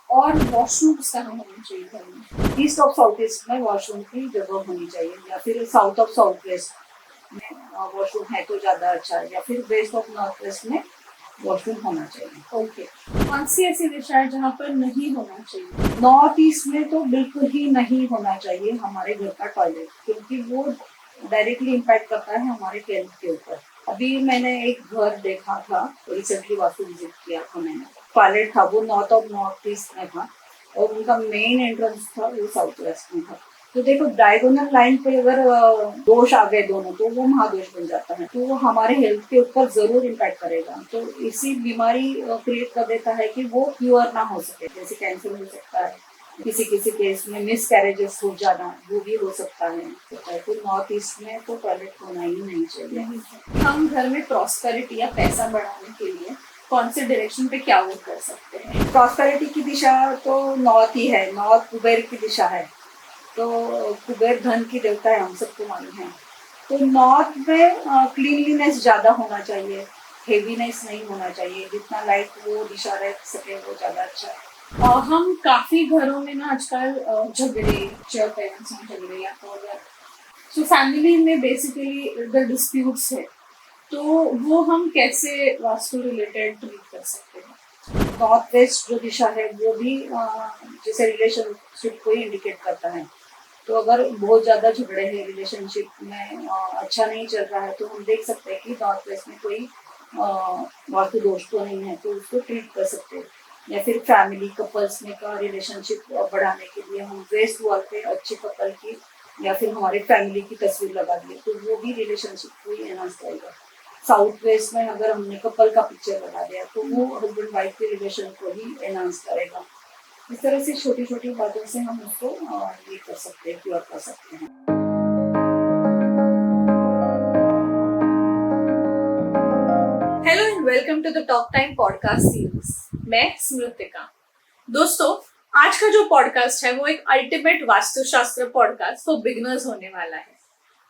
और वॉशरूम्स कहाँ होने चाहिए घर में? ईस्ट ऑफ साउथ ईस्ट में वॉशरूम की जगह होनी चाहिए, या फिर साउथ ऑफ साउथ वेस्ट में वॉशरूम है तो ज़्यादा अच्छा है, या फिर वेस्ट ऑफ नॉर्थ वेस्ट में वॉशरूम होना चाहिए। ओके, कौन सी ऐसी दिशा है जहाँ पर नहीं होना चाहिए? नॉर्थ ईस्ट में तो बिल्कुल ही नहीं होना चाहिए हमारे घर का टॉयलेट, क्योंकि वो डायरेक्टली इम्पैक्ट करता है हमारे हेल्थ के ऊपर। अभी मैंने एक घर देखा था, रिसेंटली वास्तु विजिट किया था मैंने। टॉयलेट था वो नॉर्थ ईस्ट में था, और उनका मेन एंट्रेंस था वो साउथ वेस्ट में था। तो देखो, डायगोनल लाइन पे अगर दोष आ गए दोनों, तो वो महादोष बन जाता है, तो वो हमारे हेल्थ के ऊपर जरूर इम्पैक्ट करेगा। तो इसी बीमारी क्रिएट कर देता है कि वो क्योर ना हो सके, जैसे कैंसर हो सकता है, किसी किसी केस में मिस कैरेजेस हो जाना, वो भी हो सकता है। तो नॉर्थ ईस्ट में तो टॉयलेट होना ही नहीं चाहिए। हम घर में प्रॉस्पेरिटी या पैसा बढ़ाने के लिए कौन से डायरेक्शन पे क्या वर्क कर सकते हैं? प्रॉस्पेरिटी की दिशा तो नॉर्थ ही है, नॉर्थ कुबेर की दिशा है, तो कुबेर धन की देवता है, हम सबको मालूम है। तो नॉर्थ में क्लीनलीनेस ज़्यादा होना चाहिए, हेवीनेस नहीं होना चाहिए। जितना लाइट वो दिशा रह सके वो ज़्यादा अच्छा है। हम काफी घरों में ना आजकल झगड़े, जब पेरेंट्स में झगड़े या तो फैमिली में बेसिकली द डिस्प्यूट्स है, तो वो हम कैसे वास्तु रिलेटेड ट्रीट कर सकते हैं? नॉर्थ वेस्ट जो दिशा है वो भी जैसे रिलेशनशिप को ही इंडिकेट करता है। तो अगर बहुत ज़्यादा झगड़े हैं रिलेशनशिप में, अच्छा नहीं चल रहा है, तो हम देख सकते हैं कि नॉर्थ वेस्ट में कोई वास्तु दोष तो नहीं है, तो उसको ट्रीट कर सकते हैं। या फिर फैमिली कपल्स में का रिलेशनशिप बढ़ाने के लिए हम वेस्ट वॉल पे अच्छे कपल की या फिर हमारे फैमिली की तस्वीर लगा दिए, तो वो भी रिलेशनशिप को ही एनहांस करेगा। साउथ वेस्ट में अगर हमने कपल का पिक्चर लगा दिया, तो वो हस्बैंड वाइफ के रिलेशन को ही एनहांस करेगा। इस तरह से छोटी छोटी बातों से हम उसको ये कर सकते हैं, क्योर कर सकते हैं। Hello and welcome to the talk time podcast series. मैं स्मृतिका। दोस्तों, आज का जो पॉडकास्ट है वो एक ultimate Vastushastra podcast for beginners होने वाला है।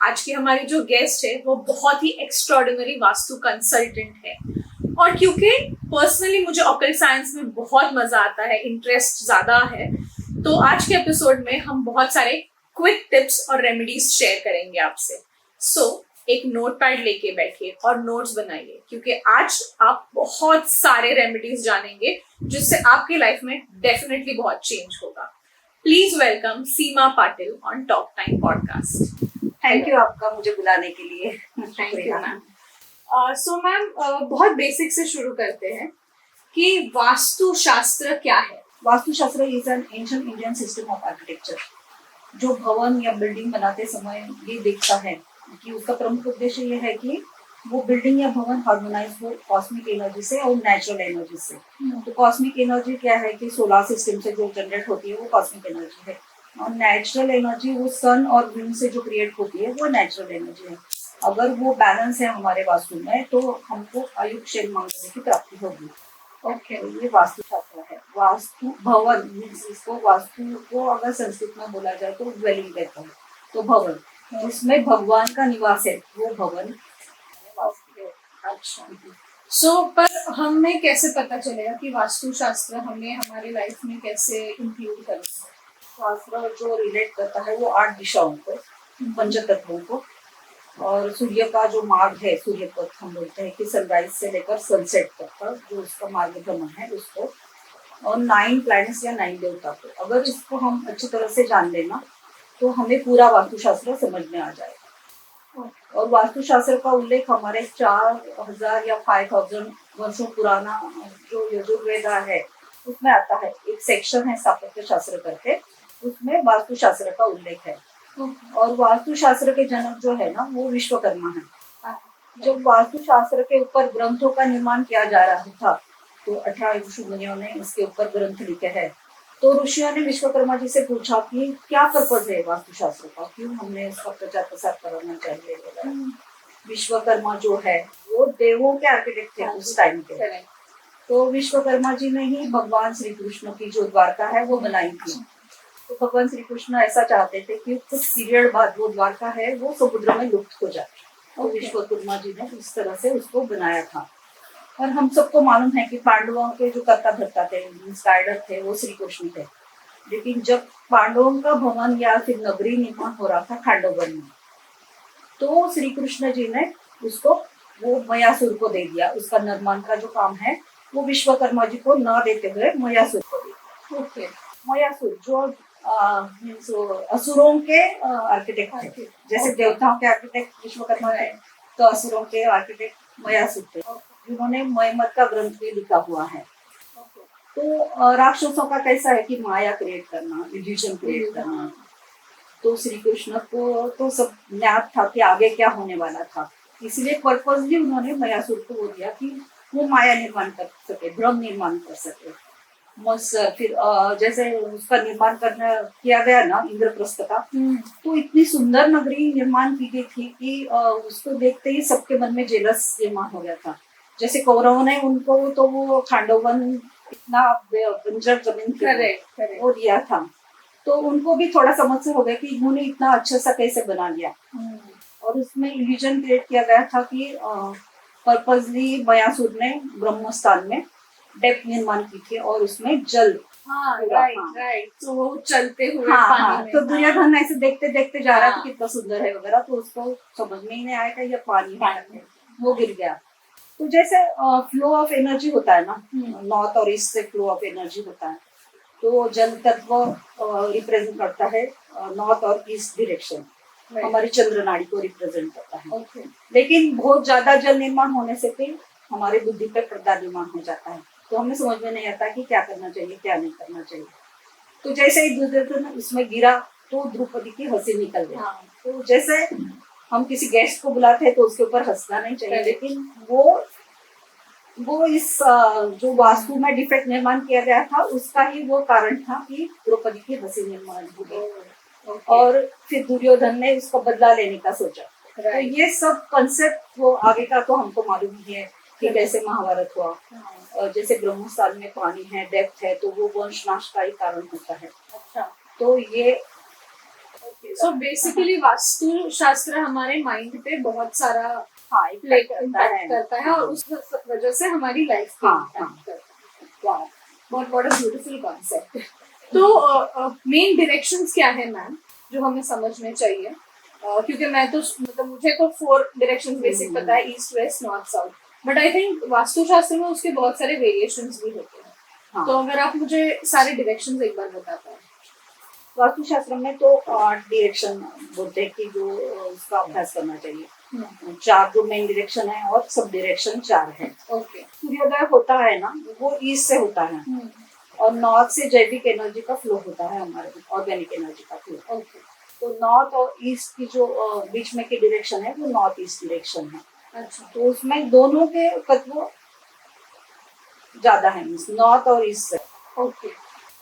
आज की हमारी जो गेस्ट है वो बहुत ही एक्स्ट्रॉर्डिनरी वास्तु कंसल्टेंट है, और क्योंकि पर्सनली मुझे ऑकल्ट साइंस में बहुत मजा आता है, इंटरेस्ट ज्यादा है, तो आज के एपिसोड में हम बहुत सारे क्विक टिप्स और रेमेडीज शेयर करेंगे आपसे। सो एक नोटपैड लेके बैठिए और नोट्स बनाइए, क्योंकि आज आप बहुत सारे रेमेडीज जानेंगे जिससे आपकी लाइफ में डेफिनेटली बहुत चेंज होगा। Please welcome Seema Patil on talk time podcast. Thank you आपका मुझे बुलाने के लिए। Thank you ma'am. So ma'am, बहुत बेसिक से शुरू करते हैं कि वास्तुशास्त्र क्या है? Vastushastra is an ancient Indian system of architecture. जो भवन या बिल्डिंग बनाते समय ये देखता है कि उसका प्रमुख उद्देश्य ये है कि वो बिल्डिंग या भवन हार्मोनाइज हो कॉस्मिक एनर्जी से और नेचुरल एनर्जी से। तो कॉस्मिक एनर्जी क्या है कि सोलर सिस्टम से जो जनरेट होती है वो कॉस्मिक एनर्जी है, और नेचुरल एनर्जी वो सन और विंड से जो क्रिएट होती है वो नेचुरल एनर्जी है। अगर वो बैलेंस है हमारे वास्तु में, तो हमको आयुष्य मंगल की प्राप्ति होगी। ओके, ये वास्तुशास्त्र है। वास्तु भवन मीन्स, इसको वास्तु को अगर संस्कृत में बोला जाए तो ड्वेलिंग कहते हैं। तो भवन जिसमें भगवान का निवास है वो भवन वास्तु है। अच्छा, सो पर हमें कैसे पता चलेगा कि वास्तुशास्त्र हमें हमारी लाइफ में कैसे इंक्लूड करना है? शास्त्र जो रिलेट करता है वो 8 दिशाओं को, पंच तत्वों को, और सूर्य का जो मार्ग है, सूर्य पथ हम बोलते हैं कि सनराइज से लेकर सनसेट तक का जो उसका मार्ग भ्रमण है उसको, और 9 प्लैनेट्स या 9 देवता को, अगर इसको हम अच्छी तरह से जान लेना तो हमें पूरा वास्तुशास्त्र समझ में आ जाएगा। और वास्तुशास्त्र का उल्लेख हमारे 4000 या 5000 वर्षों पुराना जो यजुर्वेदा है उसमें आता है। एक सेक्शन है स्थापत्य शास्त्र करके, उसमें वास्तुशास्त्र का उल्लेख है। और वास्तुशास्त्र के जनक जो है ना वो विश्वकर्मा है। जब वास्तुशास्त्र के ऊपर ग्रंथों का निर्माण किया जा रहा था, तो 18 ऋषि मुनियों ने इसके ऊपर ग्रंथ लिखे हैं। तो ऋषियों ने विश्वकर्मा जी से पूछा कि क्या पर्पज है वास्तुशास्त्र का, क्यों हमने इसका प्रचार प्रसार करना चाहिए। विश्वकर्मा जो है वो देवों के आर्किटेक्ट थे उस टाइम के। तो विश्वकर्मा जी ने ही भगवान श्री कृष्ण की जो द्वारका है वो बनाई थी। तो भगवान श्री कृष्ण ऐसा चाहते थे कि कुछ पीरियड बाद वो द्वारका है वो समुद्र में लुप्त हो जाए, तो विश्वकर्मा जी ने इस तरह से उसको बनाया था। और हम सबको मालूम है कि पांडवों के जो कर्ता धर्ता थे, गाइडर थे, वो श्री कृष्ण थे। लेकिन जब पांडवों का भवन या फिर नगरी निर्माण हो रहा था खांडोवन में, तो श्री कृष्ण जी ने उसको वो मयासुर को दे दिया। उसका निर्माण का जो काम है वो विश्वकर्मा जी को न देते हुए मयासुर को दे दिया। ओके। मयासुर जो मीन्स असुरों के आर्किटेक्ट थे। जैसे देवताओं के आर्किटेक्ट विश्वकर्मा थे, तो असुरों के आर्किटेक्ट मयासुर थे, जिन्होंने मयमत का ग्रंथ भी लिखा हुआ है। तो राक्षसों का कैसा है कि माया क्रिएट करना, इल्यूजन क्रिएट करना। तो श्री कृष्ण को तो सब ज्ञात था कि आगे क्या होने वाला था, इसलिए पर्पसली उन्होंने मयासुर को वो दिया कि वो माया निर्माण कर सके, भ्रम निर्माण कर सके। बस फिर जैसे उसका निर्माण करना किया गया ना इंद्रप्रस्थ का, तो इतनी सुंदर नगरी निर्माण की गई थी कि उसको देखते ही सबके मन में जेलस निर्माण हो गया था। जैसे कौरवों ने उनको तो वो खांडोवन इतना बंजर जमीन थी वो दिया था, तो उनको भी थोड़ा समस्या हो गया कि इन्होंने इतना अच्छा सा कैसे बना लिया। और उसमें इल्यूजन क्रिएट किया गया था कि पर्पसली मयासुर ने ब्रह्म स्थान में डेप निर्माण की थी और उसमें जल। राइट। तो वो चलते हुए हाँ, पानी हाँ, में। तो दुर्योधन ऐसे देखते देखते जा रहा था कितना सुंदर है वगैरह, तो उसको समझ में ही नहीं आया कि ये पानी है, वो गिर गया। तो जैसे फ्लो ऑफ एनर्जी होता है ना, नॉर्थ और ईस्ट से फ्लो ऑफ एनर्जी होता है, तो जल तत्व रिप्रेजेंट करता है नॉर्थ और ईस्ट डायरेक्शन, हमारी चंद्र नाड़ी को रिप्रेजेंट करता है। लेकिन बहुत ज्यादा जल निर्माण होने से फिर हमारे बुद्धि पे पर्दा निर्माण हो जाता है, तो हमें समझ में नहीं आता कि क्या करना चाहिए क्या नहीं करना चाहिए। तो जैसे ही दुर्योधन उसमें गिरा तो द्रौपदी की हंसी निकल गई। तो जैसे हम किसी गेस्ट को बुलाते हैं तो उसके ऊपर हंसना नहीं चाहिए, लेकिन वो इस जो वास्तु में डिफेक्ट निर्माण किया गया था उसका ही वो कारण था कि द्रौपदी की हंसी निर्माण हो गई। और फिर दुर्योधन ने उसका बदला लेने का सोचा। तो ये सब कंसेप्ट वो आगे का तो हमको मालूम ही है कि कैसे महाभारत हुआ। और जैसे ब्रह्मस्थान में पानी है, डेप्थ है, तो वो वंशनाश का ही कारण होता है। अच्छा, तो ये सो बेसिकली वास्तु शास्त्र हमारे माइंड पे बहुत सारा इम्पैक्ट करता है और उस वजह से हमारी लाइफ पे इम्पैक्ट करता है। बहुत ब्यूटीफुल कॉन्सेप्ट। तो मेन डायरेक्शंस क्या है मैम जो हमें समझने चाहिए? क्योंकि मैं तो मतलब मुझे तो 4 डायरेक्शंस बेसिक पता है, east west north south, but I think Vastushastra में उसके बहुत सारे वेरिएशंस भी होते हैं। तो अगर आप मुझे सारे डायरेक्शंस एक बार बता पाए। वास्तुशास्त्र में तो 8 डायरेक्शन बोलते हैं कि जो उसका अभ्यास करना चाहिए। 4 जो मेन डायरेक्शन है और सब डायरेक्शन 4 है। सूर्योदय होता है ना, वो ईस्ट से होता है और नॉर्थ से जैविक एनर्जी का फ्लो होता है, हमारे ऑर्गेनिक एनर्जी का फ्लो। तो नॉर्थ और ईस्ट की जो बीच में की डायरेक्शन है वो नॉर्थ ईस्ट डायरेक्शन है। अच्छा, तो उसमें दोनों के तत्व ज्यादा है, नॉर्थ और ईस्ट से।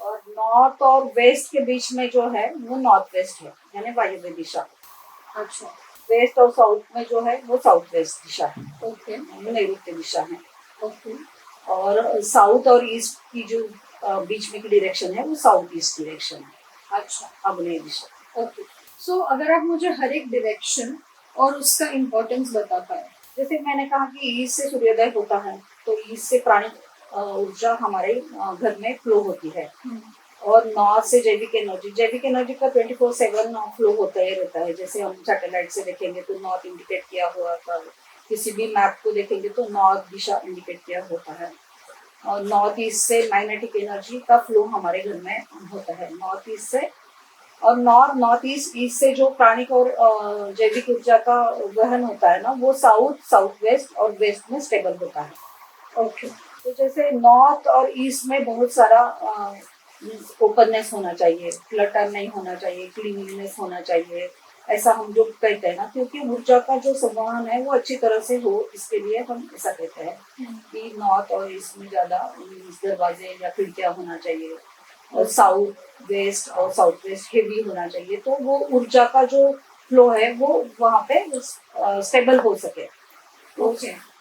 और नॉर्थ और वेस्ट के बीच में जो है वो नॉर्थ वेस्ट है, यानी वायव्य दिशा। अच्छा, वेस्ट और साउथ में जो है वो साउथ वेस्ट दिशा है, नैऋत्य दिशा है। और साउथ और ईस्ट की जो बीच में की डायरेक्शन है वो साउथ ईस्ट डायरेक्शन है। अच्छा, आग्नेय दिशा। सो अगर आप मुझे हर एक डायरेक्शन और उसका इम्पोर्टेंस बता पाए। जैसे मैंने कहा कि ईस्ट से सूर्योदय होता है, तो ईस्ट से प्राणिक ऊर्जा हमारे घर में फ्लो होती है। और नॉर्थ से जैविक एनर्जी का 24/7 फ्लो होता ही रहता है। जैसे हम सैटेलाइट से देखेंगे तो नॉर्थ इंडिकेट किया हुआ था, किसी भी मैप को देखेंगे तो नॉर्थ दिशा इंडिकेट किया होता है। और नॉर्थ ईस्ट से मैग्नेटिक एनर्जी का फ्लो हमारे घर में होता है, नॉर्थ ईस्ट से। और नॉर्थ ईस्ट से जो प्राणिक और जैविक ऊर्जा का वहन होता है ना, वो साउथ वेस्ट और वेस्ट में स्टेबल होता है। तो जैसे नॉर्थ और ईस्ट में बहुत सारा ओपननेस होना चाहिए, क्लटर नहीं होना चाहिए, क्लीनलीनेस होना चाहिए, ऐसा हम जो कहते हैं ना, क्योंकि ऊर्जा का जो संवहन है वो अच्छी तरह से हो, इसके लिए हम ऐसा कहते हैं कि नॉर्थ और ईस्ट में ज्यादा दरवाजे या खिड़कियां होना चाहिए। और साउथ वेस्ट और साउथ वेस्ट हेवी होना चाहिए, तो वो ऊर्जा का जो फ्लो है वो वहाँ पे स्टेबल हो सके। तो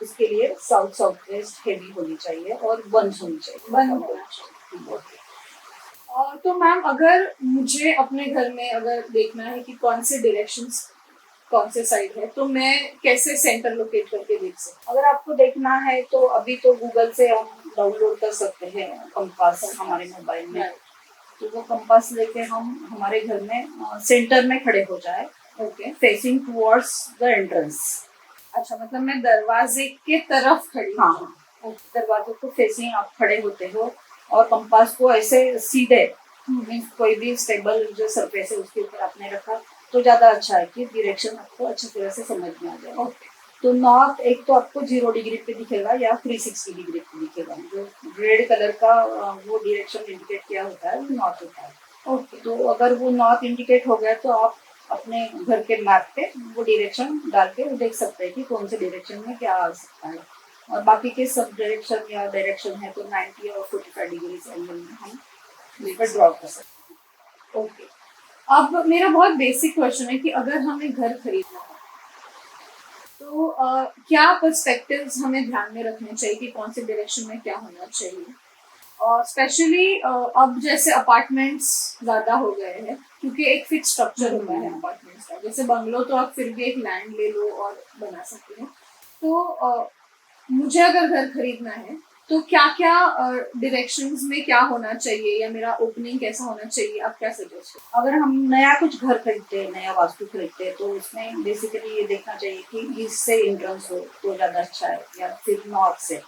इसके लिए साउथ वेस्ट हेवी होनी चाहिए और बंद होनी चाहिए। तो मैम अगर मुझे अपने घर में अगर देखना है कि कौन से डायरेक्शंस कौन से साइड है, तो मैं कैसे सेंटर लोकेट करके देख सकती अगर आपको देखना है तो अभी तो गूगल से हम डाउनलोड कर सकते हैं कंपास हमारे मोबाइल में। हूँ? तो वो कंपास लेके हम हमारे घर में सेंटर में खड़े हो जाए, okay, facing towards the entrance. अच्छा, मतलब मैं दरवाजे के तरफ खड़ी हूँ। हाँ, दरवाजे को फेसिंग आप खड़े होते हो और कंपास को ऐसे सीधे, मीन्स कोई भी स्टेबल जो सरफेस है उसके ऊपर आपने रखा तो ज्यादा अच्छा है कि डायरेक्शन आपको अच्छी तरह से समझ में आ जाए। ओके, तो नॉर्थ एक तो आपको 0 डिग्री पे दिखेगा या 360 डिग्री पे दिखेगा। जो रेड कलर का वो डायरेक्शन इंडिकेट किया होता है वो नॉर्थ होता है। ओके, तो अगर वो नॉर्थ इंडिकेट हो गया तो आप अपने घर के मैप पे वो डायरेक्शन डाल के देख सकते हैं कि कौन से डायरेक्शन में क्या आ सकता है। और बाकी के सब डायरेक्शन या डायरेक्शन है तो 90 और 45 डिग्री एंगल में हम इस पर ड्रॉ कर सकते हैं। ओके। अब मेरा बहुत बेसिक क्वेश्चन है कि अगर हमें घर खरीदना है तो क्या पर्सपेक्टिव्स हमें ध्यान में रखने चाहिए कि कौन से डायरेक्शन में क्या होना चाहिए, और स्पेशली अब जैसे अपार्टमेंट्स ज्यादा हो गए हैं क्योंकि एक फिक्स स्ट्रक्चर होता है अपार्टमेंट्स का। जैसे बंगलो तो आप फिर भी एक लैंड ले लो और बना सकते हो। तो मुझे अगर घर खरीदना है तो क्या क्या डायरेक्शंस में क्या होना चाहिए, या मेरा ओपनिंग कैसा होना चाहिए, आप क्या सजेस्ट करें? अगर हम नया कुछ घर खरीदते हैं, नया वास्तु खरीदते हैं तो उसमें बेसिकली ये देखना चाहिए कि ईस्ट से एंट्रेंस हो तो ज़्यादा अच्छा है या फिर नॉर्थ से,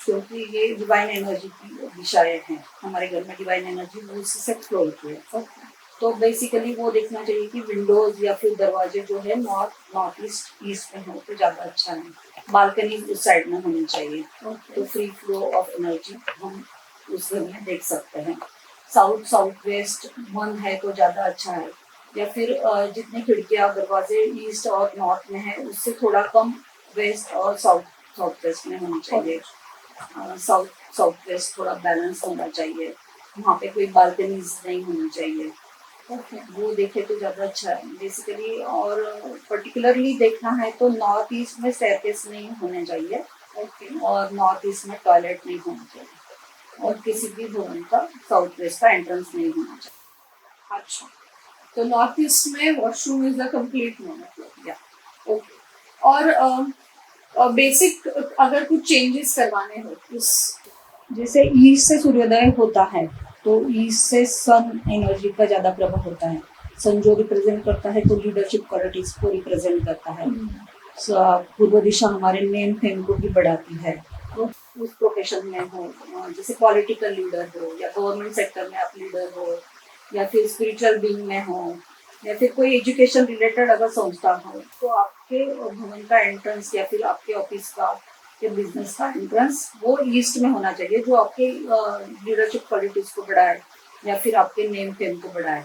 क्योंकि ये डिवाइन एनर्जी की दिशाएं हैं। हमारे घर में डिवाइन एनर्जी उसी से फ्लो होती है। तो बेसिकली वो देखना चाहिए कि विंडोज या फिर दरवाजे जो है नॉर्थ ईस्ट ईस्ट में हो तो ज़्यादा अच्छा है। बालकनी उस साइड में होनी चाहिए। तो फ्री फ्लो ऑफ एनर्जी हम उस घर में देख सकते हैं। साउथ साउथ वेस्ट वन है तो ज़्यादा अच्छा है, या फिर जितनी खिड़कियाँ दरवाजे ईस्ट और नॉर्थ में है उससे थोड़ा कम वेस्ट और साउथ साउथ वेस्ट में होनी चाहिए। साउथ साउथ वेस्ट थोड़ा बैलेंस होना चाहिए, वहाँ पे कोई बालकनीज नहीं होनी चाहिए। वो देखे तो ज़्यादा अच्छा है बेसिकली। और पर्टिकुलरली देखना है तो नॉर्थ ईस्ट में स्टेयरकेस नहीं होने चाहिए, और नॉर्थ ईस्ट में टॉयलेट नहीं होना चाहिए, और किसी भी भवन का साउथ वेस्ट का एंट्रेंस नहीं होना चाहिए। अच्छा, तो नॉर्थ ईस्ट में washroom is the complete no, मतलब या ओके। और बेसिक अगर कुछ चेंजेस करवाने हो उस, जैसे ईस्ट से सूर्योदय होता है तो ईस्ट से सन एनर्जी का ज़्यादा प्रभाव होता है। सन जो रिप्रेजेंट करता है तो लीडरशिप क्वालिटीज को रिप्रेजेंट करता है। पूर्व दिशा हमारे नेम फेम को भी बढ़ाती है। तो उस प्रोफेशन में हो, जैसे पॉलिटिकल लीडर हो या गवर्नमेंट सेक्टर में आप लीडर हो, या फिर स्पिरिचुअल बीइंग में हो, या फिर कोई एजुकेशन रिलेटेड अगर संस्था हो, तो आपके भवन का एंट्रेंस या फिर आपके ऑफिस का या बिजनेस का एंट्रेंस वो ईस्ट में होना चाहिए, जो आपके लीडरशिप क्वालिटीज को बढ़ाए या फिर आपके नेम फेम को बढ़ाए।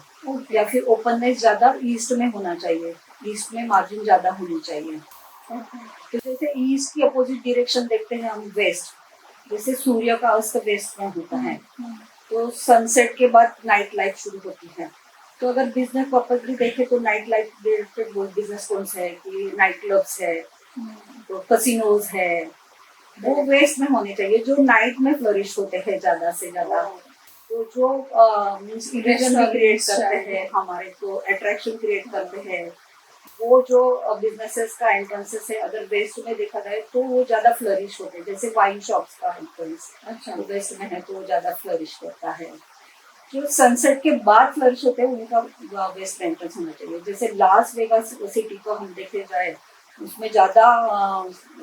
या फिर ओपननेस ज़्यादा ईस्ट में होना चाहिए, ईस्ट में मार्जिन ज़्यादा होनी चाहिए। तो जैसे ईस्ट की अपोजिट डायरेक्शन देखते हैं हम वेस्ट, जैसे सूर्य का अस्त वेस्ट में होता है तो सनसेट के बाद नाइट लाइफ शुरू होती है। तो अगर बिजनेस पर्पजली देखें तो नाइट लाइफ रिलेटेड बिजनेस कौन से है कि नाइट क्लब्स है, तो कसिनोज है, वो वेस्ट में होने चाहिए जो नाइट में फ्लरिश होते हैं ज़्यादा से ज़्यादा। तो जो मीन्स इल्यूजन भी क्रिएट करते हैं हमारे, तो अट्रैक्शन क्रिएट करते हैं, वो जो बिजनेसेस का एंट्रेंसेस है अगर वेस्ट में देखा जाए तो वो ज़्यादा फ्लरिश होते हैं। जैसे वाइन शॉप्स का एंट्रेंस अच्छा तो वेस्ट में है तो वो ज़्यादा फ्लरिश करता है। जो सनसेट के बाद फ्लरिश होते हैं उनका वेस्ट एंट्रेंस होना चाहिए। जैसे लास वेगास सिटी को हम देखे जाए उसमें ज़्यादा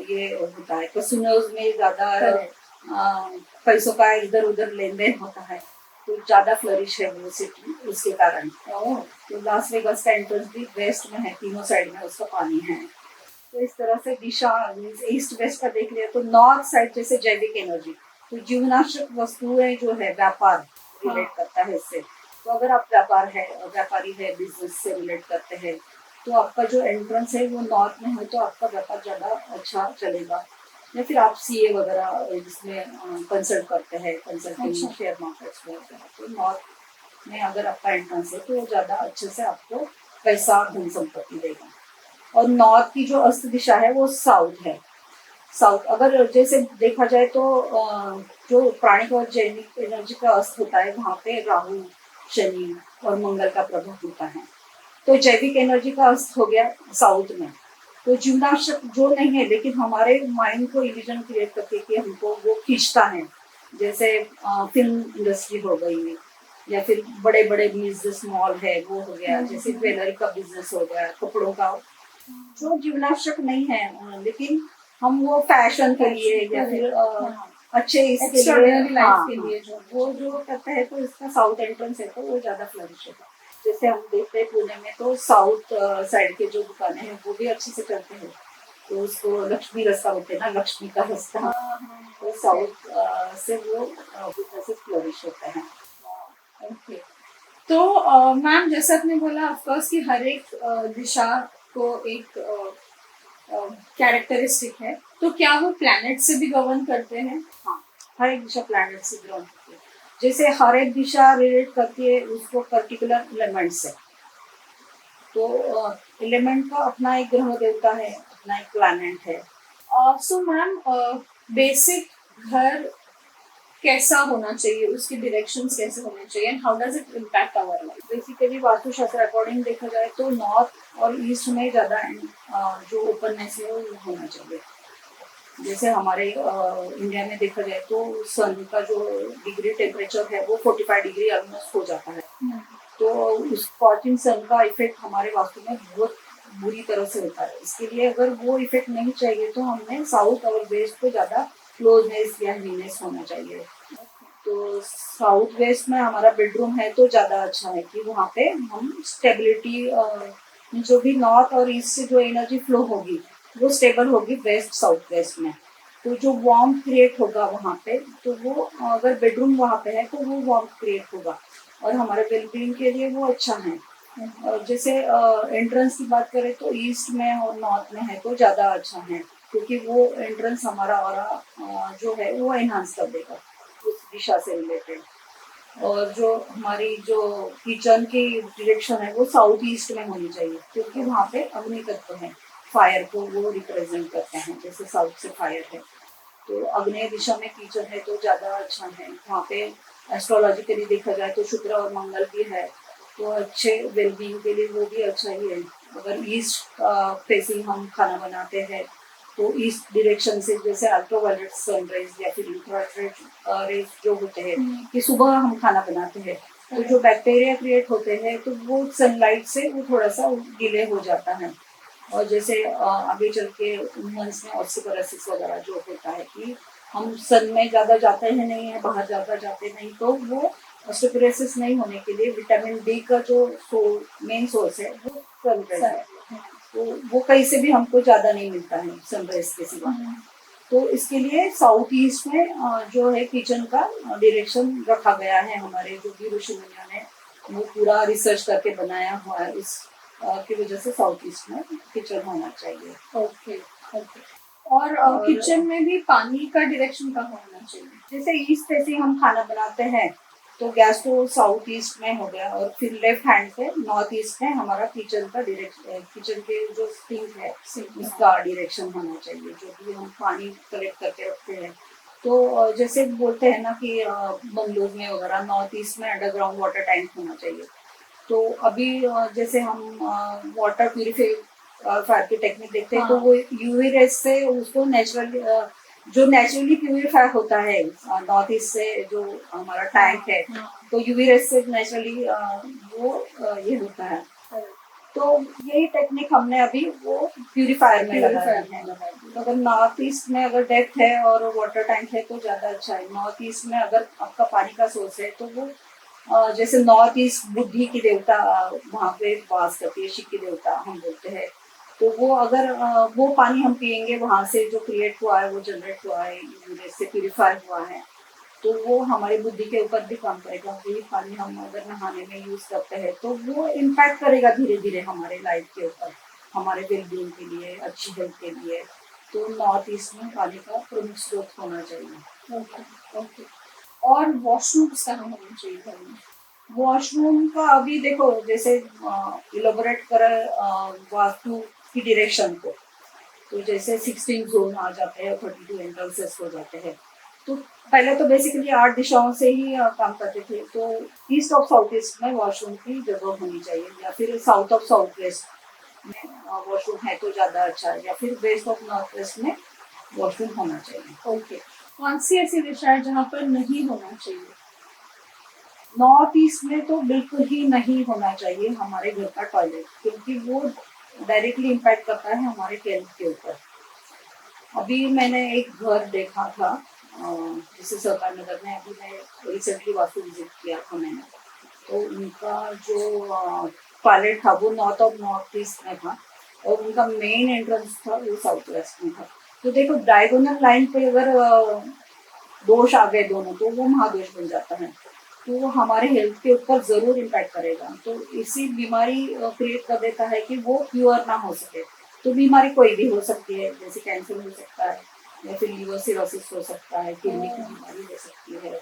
ये होता है, कैसीनोज में ज़्यादा पैसों का इधर उधर लेन देन होता है, तो ज़्यादा फ्लरिश है वो सिटी उसके कारण। तो लास वेगास का एंट्रेंस भी वेस्ट में है, तीनों साइड में उसका पानी है। तो इस तरह से दिशा ईस्ट वेस्ट का देख लिया। तो नॉर्थ साइड जैसे जैविक एनर्जी, तो जीवनाश्यक वस्तुएं जो है व्यापार रिलेट करता है इससे। तो अगर आप व्यापारी है बिजनेस से रिलेट करते हैं तो आपका जो एंट्रेंस है वो नॉर्थ में है तो आपका व्यापार ज़्यादा अच्छा चलेगा। या फिर आप सीए वगैरह जिसमें कंसल्ट करते हैं, कंसल्टिंग शेयर मार्केट्स में वगैरह, तो नॉर्थ में अगर आपका एंट्रेंस है तो ज़्यादा अच्छे से आपको पैसा धन संपत्ति देगा। और नॉर्थ की जो अस्त दिशा है वो साउथ है। साउथ अगर जैसे देखा जाए तो जो प्राणिक और जैविक एनर्जी का अस्त होता है वहाँ पे राहु शनि और मंगल का प्रभाव होता है। तो जैविक एनर्जी का अस्त हो गया साउथ में। तो जीवनावश्यक जो नहीं है लेकिन हमारे माइंड को इल्यूजन क्रिएट करके कि हमको वो खींचता है, जैसे फिल्म इंडस्ट्री हो गई या फिर बड़े बड़े बिजनेस मॉल है वो हो गया, जैसे ज्वेलरी का बिजनेस हो गया, कपड़ों का, जो जीवनावश्यक नहीं है लेकिन हम वो फैशन के लिए या फिर अच्छे इसके लिए लाइफ के लिए जो वो जो करते हैं, तो इसका साउथ एंट्रेंस है तो वो ज्यादा फ्लरिश होगा। जैसे हम देखते हैं पुणे में तो साउथ साइड के जो दुकानें हैं वो भी अच्छे से करते हैं, तो उसको लक्ष्मी रास्ता बोलते हैं ना, लक्ष्मी का रास्ता। तो साउथ से वो बिजनेस फ्लरिश होता है। ओके। तो मैम जैसे आपने बोला ऑफकोर्स कि हर एक दिशा को एक कैरेक्टरिस्टिक है, तो क्या वो प्लैनेट से भी गवर्न करते हैं? हाँ, हर एक दिशा प्लैनेट से ग्रहण करती है। जैसे हर एक दिशा रिलेट करती है उसको पर्टिकुलर एलिमेंट से। तो एलिमेंट का अपना एक ग्रह देवता है, अपना एक प्लैनेट है। सो मैम बेसिक घर कैसा होना चाहिए, उसके डायरेक्शंस कैसे होने चाहिए, and how does it impact our life? Basically Vastushastra according देखा जाए तो नॉर्थ और ईस्ट में ज्यादा जो ओपननेस है वो होना चाहिए। जैसे हमारे इंडिया में देखा जाए तो सन का जो डिग्री टेम्परेचर है वो 45 डिग्री ऑलमोस्ट हो जाता है। तो उस स्कॉचिंग सन का इफेक्ट हमारे वास्तु में बहुत बुरी तरह से होता है। इसके लिए अगर वो इफेक्ट नहीं चाहिए तो हमने साउथ और वेस्ट को ज्यादा क्लोजनेस या हीनेस होना चाहिए। तो साउथ वेस्ट में हमारा बेडरूम है तो ज्यादा अच्छा है कि वहाँ पे हम स्टेबिलिटी, जो भी नॉर्थ और ईस्ट से जो एनर्जी फ्लो होगी वो स्टेबल होगी वेस्ट साउथ वेस्ट में। तो जो वार्म क्रिएट होगा वहाँ पे, तो वो अगर बेडरूम वहाँ पे है तो वो वार्म क्रिएट होगा और हमारे वेलबींग के लिए वो अच्छा है। और जैसे एंट्रेंस की बात करें तो ईस्ट में और नॉर्थ में है तो ज़्यादा अच्छा है, क्योंकि वो एंट्रेंस हमारा ऑरा जो है वो एनहांस कर देगा उस दिशा से रिलेटेड। और जो हमारी जो किचन की डायरेक्शन है वो साउथ ईस्ट में होनी चाहिए, क्योंकि वहाँ पे अग्नि तत्व है, फायर को वो रिप्रेजेंट करते हैं, जैसे साउथ से फायर है तो अग्नेय दिशा में किचन है तो ज़्यादा अच्छा है। वहाँ पे एस्ट्रोलॉजिकली देखा जाए तो शुक्र और मंगल भी है, तो अच्छे वेलबींग के लिए वो भी अच्छा ही है। अगर ईस्ट फेसिंग हम खाना बनाते हैं तो ईस्ट डायरेक्शन से, जैसे अल्ट्रावायलेट सनराइज या फिर इंफ्रारेड रेज जो होते हैं कि सुबह हम खाना बनाते हैं तो जो बैक्टीरिया क्रिएट होते हैं तो वो सनलाइट से वो थोड़ा सा डिले हो जाता है। और जैसे आगे चल के वुमेन्स में ऑस्टियोपोरोसिस वगैरह जो होता है कि हम सन में ज़्यादा जाते हैं नहीं है, बाहर ज़्यादा जाते नहीं, तो वो ऑस्टियोपोरोसिस नहीं होने के लिए विटामिन डी का जो मेन सोर्स है वो सनराइज है। तो वो कहीं से भी हमको ज़्यादा नहीं मिलता है सनराइज के सिवा। तो इसके लिए साउथ ईस्ट में जो है किचन का डायरेक्शन रखा गया है, हमारे जो भी ऋषि मुनियों ने वो पूरा रिसर्च करके बनाया हुआ है। इस की वजह से साउथ ईस्ट में किचन होना चाहिए। Okay okay. और किचन में भी पानी का डायरेक्शन कहाँ होना चाहिए? जैसे ईस्ट से हम खाना बनाते हैं तो गैस तो साउथ ईस्ट में हो गया, और फिर लेफ्ट हैंड से नॉर्थ ईस्ट में हमारा किचन का डायरेक्शन, किचन के जो सिंक है उसका डायरेक्शन होना चाहिए, जो भी हम पानी कलेक्ट करके रखते हैं। तो जैसे बोलते हैं ना कि बंगलोज में वगैरह नॉर्थ ईस्ट में अंडरग्राउंड वाटर टैंक होना चाहिए। तो अभी जैसे हम वाटर प्यूरिफायर की टेक्निक देखते हैं तो वो यूवी रेस से उसको नेचुरली जो नेचुरली प्यूरिफाई होता है नॉर्थ ईस्ट से जो हमारा टैंक है, तो यूवी रेस से नेचुरली वो ये होता है। तो यही टेक्निक हमने अभी वो प्यूरिफायर में लगाया है। तो अगर नॉर्थ ईस्ट में अगर डेप्थ है और वाटर टैंक है तो ज़्यादा अच्छा है। नॉर्थ ईस्ट में अगर आपका पानी का सोर्स है तो वो जैसे नॉर्थ ईस्ट बुद्धि की देवता वहाँ पे वास करती है, शिव की देवता हम बोलते हैं। तो वो अगर वो पानी हम पियेंगे वहाँ से जो क्रिएट हुआ है, वो जनरेट हुआ है, से प्यूरिफाई हुआ है, तो वो हमारी बुद्धि के ऊपर भी काम करेगा। वही पानी हम अगर नहाने में यूज करते हैं तो वो इम्पैक्ट करेगा धीरे धीरे हमारे लाइफ के ऊपर, हमारे वेलबींग के लिए, अच्छी हेल्थ के लिए। तो नॉर्थ ईस्ट में पानी का प्रमुख स्रोत होना चाहिए। Okay okay. और वॉशरूम्स कहाँ होने चाहिए घर में? वॉशरूम का अभी देखो, जैसे इलोबोरेट कर वास्तु की डायरेक्शन को, तो जैसे 16 जोन आ जाते हैं, 32 एंट्रेंसेस हो जाते हैं। तो पहले तो बेसिकली 8 दिशाओं से ही काम करते थे। तो ईस्ट ऑफ साउथ ईस्ट में वॉशरूम की जगह होनी चाहिए, या फिर साउथ ऑफ साउथ वेस्ट में वॉशरूम है तो ज़्यादा अच्छा है, या फिर वेस्ट ऑफ नॉर्थ वेस्ट में वॉशरूम होना चाहिए। ओके, कौन सी ऐसी दिशा है जहाँ पर नहीं होना चाहिए? नॉर्थ ईस्ट में तो बिल्कुल ही नहीं होना चाहिए हमारे घर का टॉयलेट, क्योंकि वो डायरेक्टली इम्पैक्ट करता है हमारे हेल्थ के ऊपर। अभी मैंने एक घर देखा था, जिसे सरकार नगर में, अभी मैं रिसेंटली वास्तु विजिट किया था मैंने। तो उनका जो टॉयलेट था वो नॉर्थ ईस्ट में था, और उनका मेन एंट्रेंस था वो साउथ वेस्ट में था। तो देखो, डायगोनल लाइन पे अगर दोष आ गए दोनों, तो वो महादोष बन जाता है, तो वो हमारे हेल्थ के ऊपर जरूर इम्पैक्ट करेगा। तो इसी बीमारी क्रिएट कर देता है कि वो क्योर ना हो सके। तो बीमारी कोई भी हो सकती है, जैसे कैंसर हो सकता है, या फिर लीवर सिरोसिस हो सकता है, किडनी की बीमारी हो सकती है,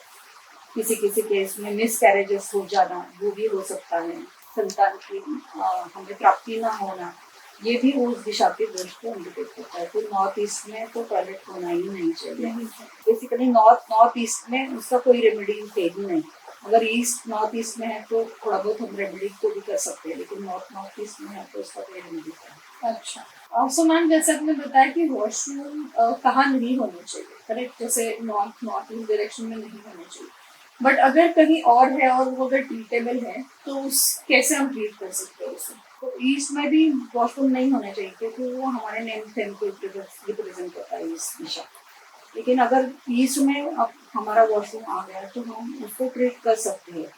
किसी किसी केस में मिस कैरेजेस हो जाना वो भी हो सकता है, संतान की हमें प्राप्ति ना होना, ये भी उस दिशा के दोष को इंडिकेट करता है। तो नॉर्थ ईस्ट में तो टॉयलेट होना ही नहीं चाहिए। बेसिकली नॉर्थ ईस्ट में उसका कोई रेमेडी है ही नहीं। अगर ईस्ट नॉर्थ ईस्ट में है तो थोड़ा बहुत हम रेमेडी को भी कर सकते हैं, लेकिन नॉर्थ ईस्ट में है तो उसका कोई रेमेडी नहीं। अच्छा, सो मैम, जैसे आपने बताया कि वॉशरूम कहाँ नहीं होने चाहिए, करेक्ट? जैसे नॉर्थ ईस्ट डायरेक्शन में नहीं होने चाहिए, बट अगर कहीं और है और वो अगर ट्रीटेबल है तो उस कैसे हम ट्रीट कर सकते हैं उसे? तो ईस्ट में भी वॉशरूम नहीं होना चाहिए, क्योंकि वो हमारे नेम फेम को रिप्रेजेंट करता है इस दिशा। लेकिन अगर ईस्ट में अब हमारा वॉशरूम आ गया तो हम उसको ट्रीट कर सकते हैं।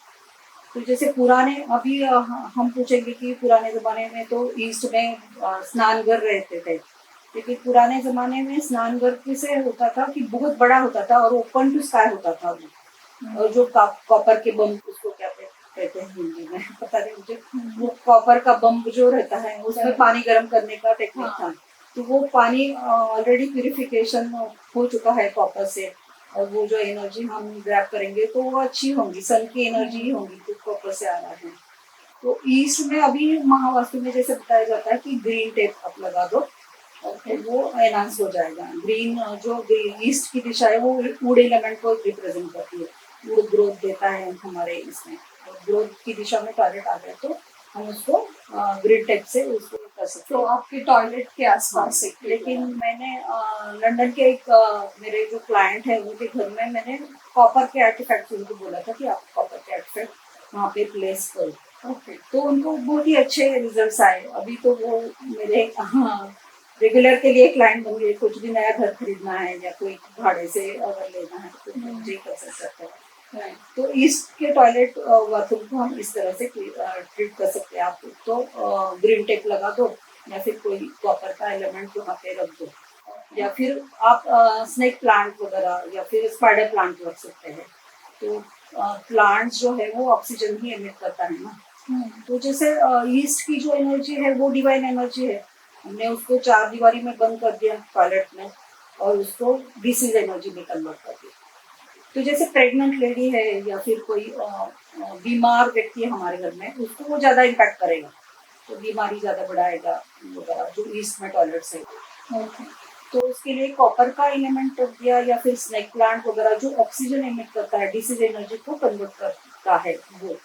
तो जैसे पुराने, अभी हम पूछेंगे कि पुराने ज़माने में तो ईस्ट में स्नान घर रहते थे, लेकिन पुराने ज़माने में स्नान घर किसे होता था कि बहुत बड़ा होता था और ओपन टू स्काई होता था वो। और जो कॉपर के बम, उसको क्या कहते हैं हिंदी में पता नहीं मुझे, वो कॉपर का बम जो रहता है उसमें पानी गर्म करने का टेक्निक था। तो वो पानी ऑलरेडी प्यूरिफिकेशन हो चुका है कॉपर से, और वो जो एनर्जी हम ग्रैब करेंगे तो वो अच्छी होंगी, सन की एनर्जी ही होंगी, तो कॉपर से आ रहा है। तो ईस्ट में अभी महावास्तु में जैसे बताया जाता है कि ग्रीन टेप आप लगा दो और फिर वो एनहांस हो जाएगा। ग्रीन जो ईस्ट की दिशा है वो वुड एलिमेंट को रिप्रेजेंट करती है, वुड ग्रोथ देता है हमारे इसमें। ग्रोथ की दिशा में टॉयलेट आ गया तो हम उसको ग्रीन टेप से उसको कर सकते तो हैं। आपके टॉयलेट के आसपास हाँ, एक लेकिन मैंने लंदन के एक मेरे जो क्लाइंट है उनके घर में मैंने कॉपर के आर्टिफैक्ट उनको बोला था कि आप कॉपर के आर्टिफैक्ट वहाँ पे प्लेस करो। ओके, तो उनको बहुत ही अच्छे रिजल्ट्स आए। अभी तो वो मेरे रेगुलर के लिए क्लाइंट बन गए। कुछ भी नया घर खरीदना है या कोई भाड़े से अगर लेना है तो मुझे कर सकते हैं। तो इसके टॉयलेट बाथरूम को हम इस तरह से ट्रीट कर सकते हैं। आप तो ग्रीन टेप लगा दो, या फिर कोई कॉपर का एलिमेंट वहाँ पे रख दो, या फिर आप स्नेक प्लांट वगैरह या फिर स्पाइडर प्लांट रख सकते हैं। तो प्लांट्स जो है वो ऑक्सीजन ही एमिट करता है ना। तो जैसे ईस्ट की जो एनर्जी है वो डिवाइन एनर्जी है, हमने उसको चार दीवारी में बंद कर दिया टॉयलेट में, और उसको डिसीज एनर्जी में कन्वर्ट कर दिया। तो जैसे प्रेग्नेंट लेडी है या फिर कोई बीमार व्यक्ति है हमारे घर में, उसको वो ज़्यादा इम्पैक्ट करेगा, तो बीमारी ज़्यादा बढ़ाएगा वगैरह जो ईस्ट में टॉयलेट्स है। तो उसके लिए कॉपर का एलिमेंट रख दिया, या फिर स्नेक प्लांट वगैरह जो ऑक्सीजन एमिट करता है, डिसीज एनर्जी को कन्वर्ट करता है, वो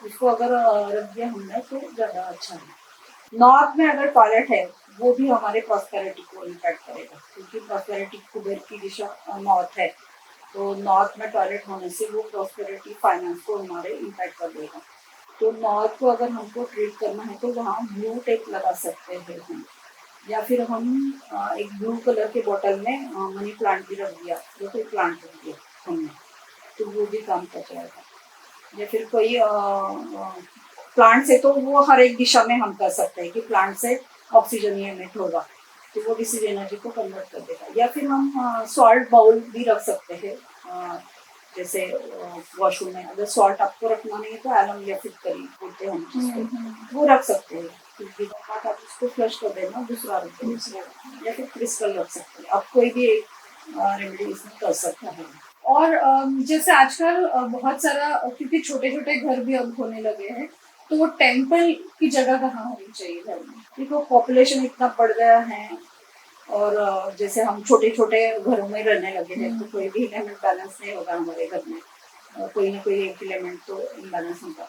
उसको अगर रख दिया हमने तो ज़्यादा अच्छा है। नॉर्थ में अगर टॉयलेट है वो भी हमारे प्रॉस्पेरिटी को इम्पैक्ट करेगा, क्योंकि प्रॉस्पेरिटी कुबेर की दिशा नॉर्थ है। तो नॉर्थ में टॉयलेट होने से वो प्रॉस्पेरिटी फाइनेंस को हमारे इम्पैक्ट कर देगा। तो नॉर्थ को अगर हमको ट्रीट करना है तो वहाँ ब्लू टेप लगा सकते हैं हम, या फिर हम एक ब्लू कलर के बॉटल में मनी प्लांट भी रख दिया या फिर प्लांट रख दिया हमने, तो वो भी काम कर जाएगा। या फिर कोई प्लांट से तो वो हर एक दिशा में हम कर सकते हैं कि प्लांट से ऑक्सीजन ही एमिट होगा, तो वो डिसीज एनर्जी को कन्वर्ट कर देगा। या फिर हम सॉल्ट बाउल भी रख सकते हैं, जैसे वॉशरूम में अगर सॉल्ट आपको रखना नहीं है तो एलम या फिर करी बोलते हैं हम जिसको, वो रख सकते हैं। आप उसको फ्लश कर देना, दूसरा रख देना, या फिर क्रिस्टल रख सकते हैं। आप कोई भी एक रेमेडी इसमें कर सकते हैं। और जैसे आजकल बहुत सारा, क्योंकि छोटे छोटे घर भी अब होने लगे हैं, तो वो टेम्पल की जगह कहाँ होनी चाहिए घर में? देखो, पॉपुलेशन इतना बढ़ गया है और जैसे हम छोटे छोटे घरों में रहने लगे हैं तो कोई भी एलिमेंट बैलेंस नहीं होगा हमारे घर में, कोई ना कोई एक एलिमेंट तो इम्बैलेंस होगा।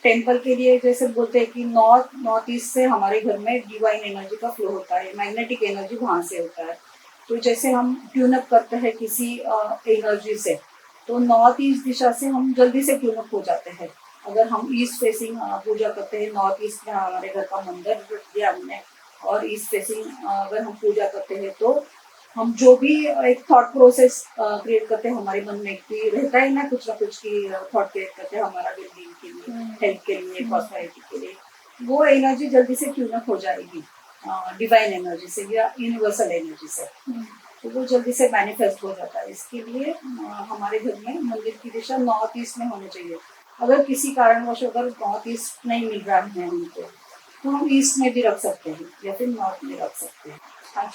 टेम्पल के लिए जैसे बोलते हैं कि नॉर्थ ईस्ट से हमारे घर में डिवाइन एनर्जी का फ्लो होता है, मैग्नेटिक एनर्जी वहाँ से होता है। तो जैसे हम ट्यून अप करते हैं किसी एनर्जी से, तो नॉर्थ ईस्ट दिशा से हम जल्दी से ट्यून अप हो जाते हैं। अगर हम ईस्ट फेसिंग पूजा करते हैं, नॉर्थ ईस्ट में हमारे घर का मंदिर दिया हमने, और ईस्ट फेसिंग अगर हम पूजा करते हैं तो हम जो भी एक थॉट प्रोसेस क्रिएट करते हैं हमारे मन में, कि रहता है ना कुछ की थॉट क्रिएट करते हैं हमारा वेलबींग के लिए, हेल्थ के लिए, प्रॉस्पेरिटी के लिए, वो एनर्जी जल्दी से ट्यून अप हो जाएगी डिवाइन एनर्जी से या यूनिवर्सल एनर्जी से। तो वो जल्दी से मैनिफेस्ट हो जाता है। इसके लिए हमारे घर में मंदिर की दिशा नॉर्थ ईस्ट में होनी चाहिए। अगर किसी कारणवश अगर नॉर्थ ईस्ट नहीं मिल रहा है हमको, तो हम ईस्ट में भी रख सकते हैं या फिर नॉर्थ में रख सकते हैं,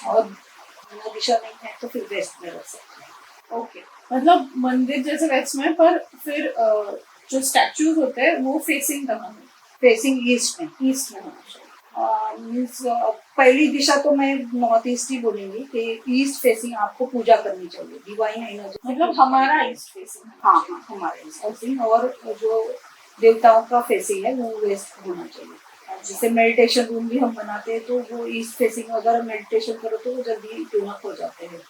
और वो दिशा नहीं है तो फिर वेस्ट में रख सकते हैं। ओके, मतलब मंदिर जैसे वेस्ट में, पर फिर जो स्टैचूज होते हैं वो फेसिंग कहाँ है? फेसिंग ईस्ट में, ईस्ट में होना चाहिए। मीन्स पहली दिशा तो मैं नॉर्थ ईस्ट ही बोलेंगी कि ईस्ट फेसिंग आपको पूजा करनी चाहिए, डिवाइन एनर्जी, मतलब हमारा ईस्ट फेसिंग। हाँ हाँ, हमारे ईस्ट फेसिंग, और जो देवताओं का फेसिंग है वो वेस्ट होना चाहिए। जैसे मेडिटेशन रूम भी हम बनाते हैं तो वो ईस्ट फेसिंग, अगर मेडिटेशन करो तो वो जल्दी ट्यून अप हो जाते हैं,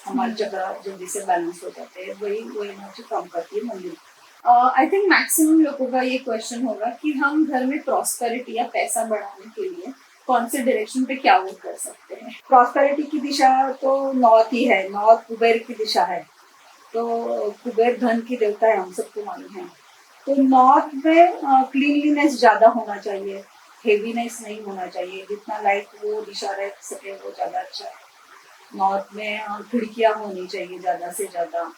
हमारी जगह जल्दी से बैलेंस हो जाते हैं, वही एनर्जी काम करती है मंदिर। आई थिंक मैक्सिमम लोगों का ये क्वेश्चन होगा कि हम घर में प्रॉस्पेरिटी या पैसा बढ़ाने के लिए कौन से डायरेक्शन पे क्या वर्क कर सकते हैं? प्रॉस्पेरिटी की दिशा तो नॉर्थ ही है, नॉर्थ कुबेर की दिशा है, तो कुबेर धन की देवता है, हम सबको मालूम है। तो नॉर्थ में क्लीनलीनेस ज्यादा होना चाहिए, हेवीनेस नहीं होना चाहिए, जितना लाइट वो दिशा रह सके वो ज्यादा अच्छा है। नॉर्थ में खिड़कियां होनी चाहिए ज्यादा से ज्यादा,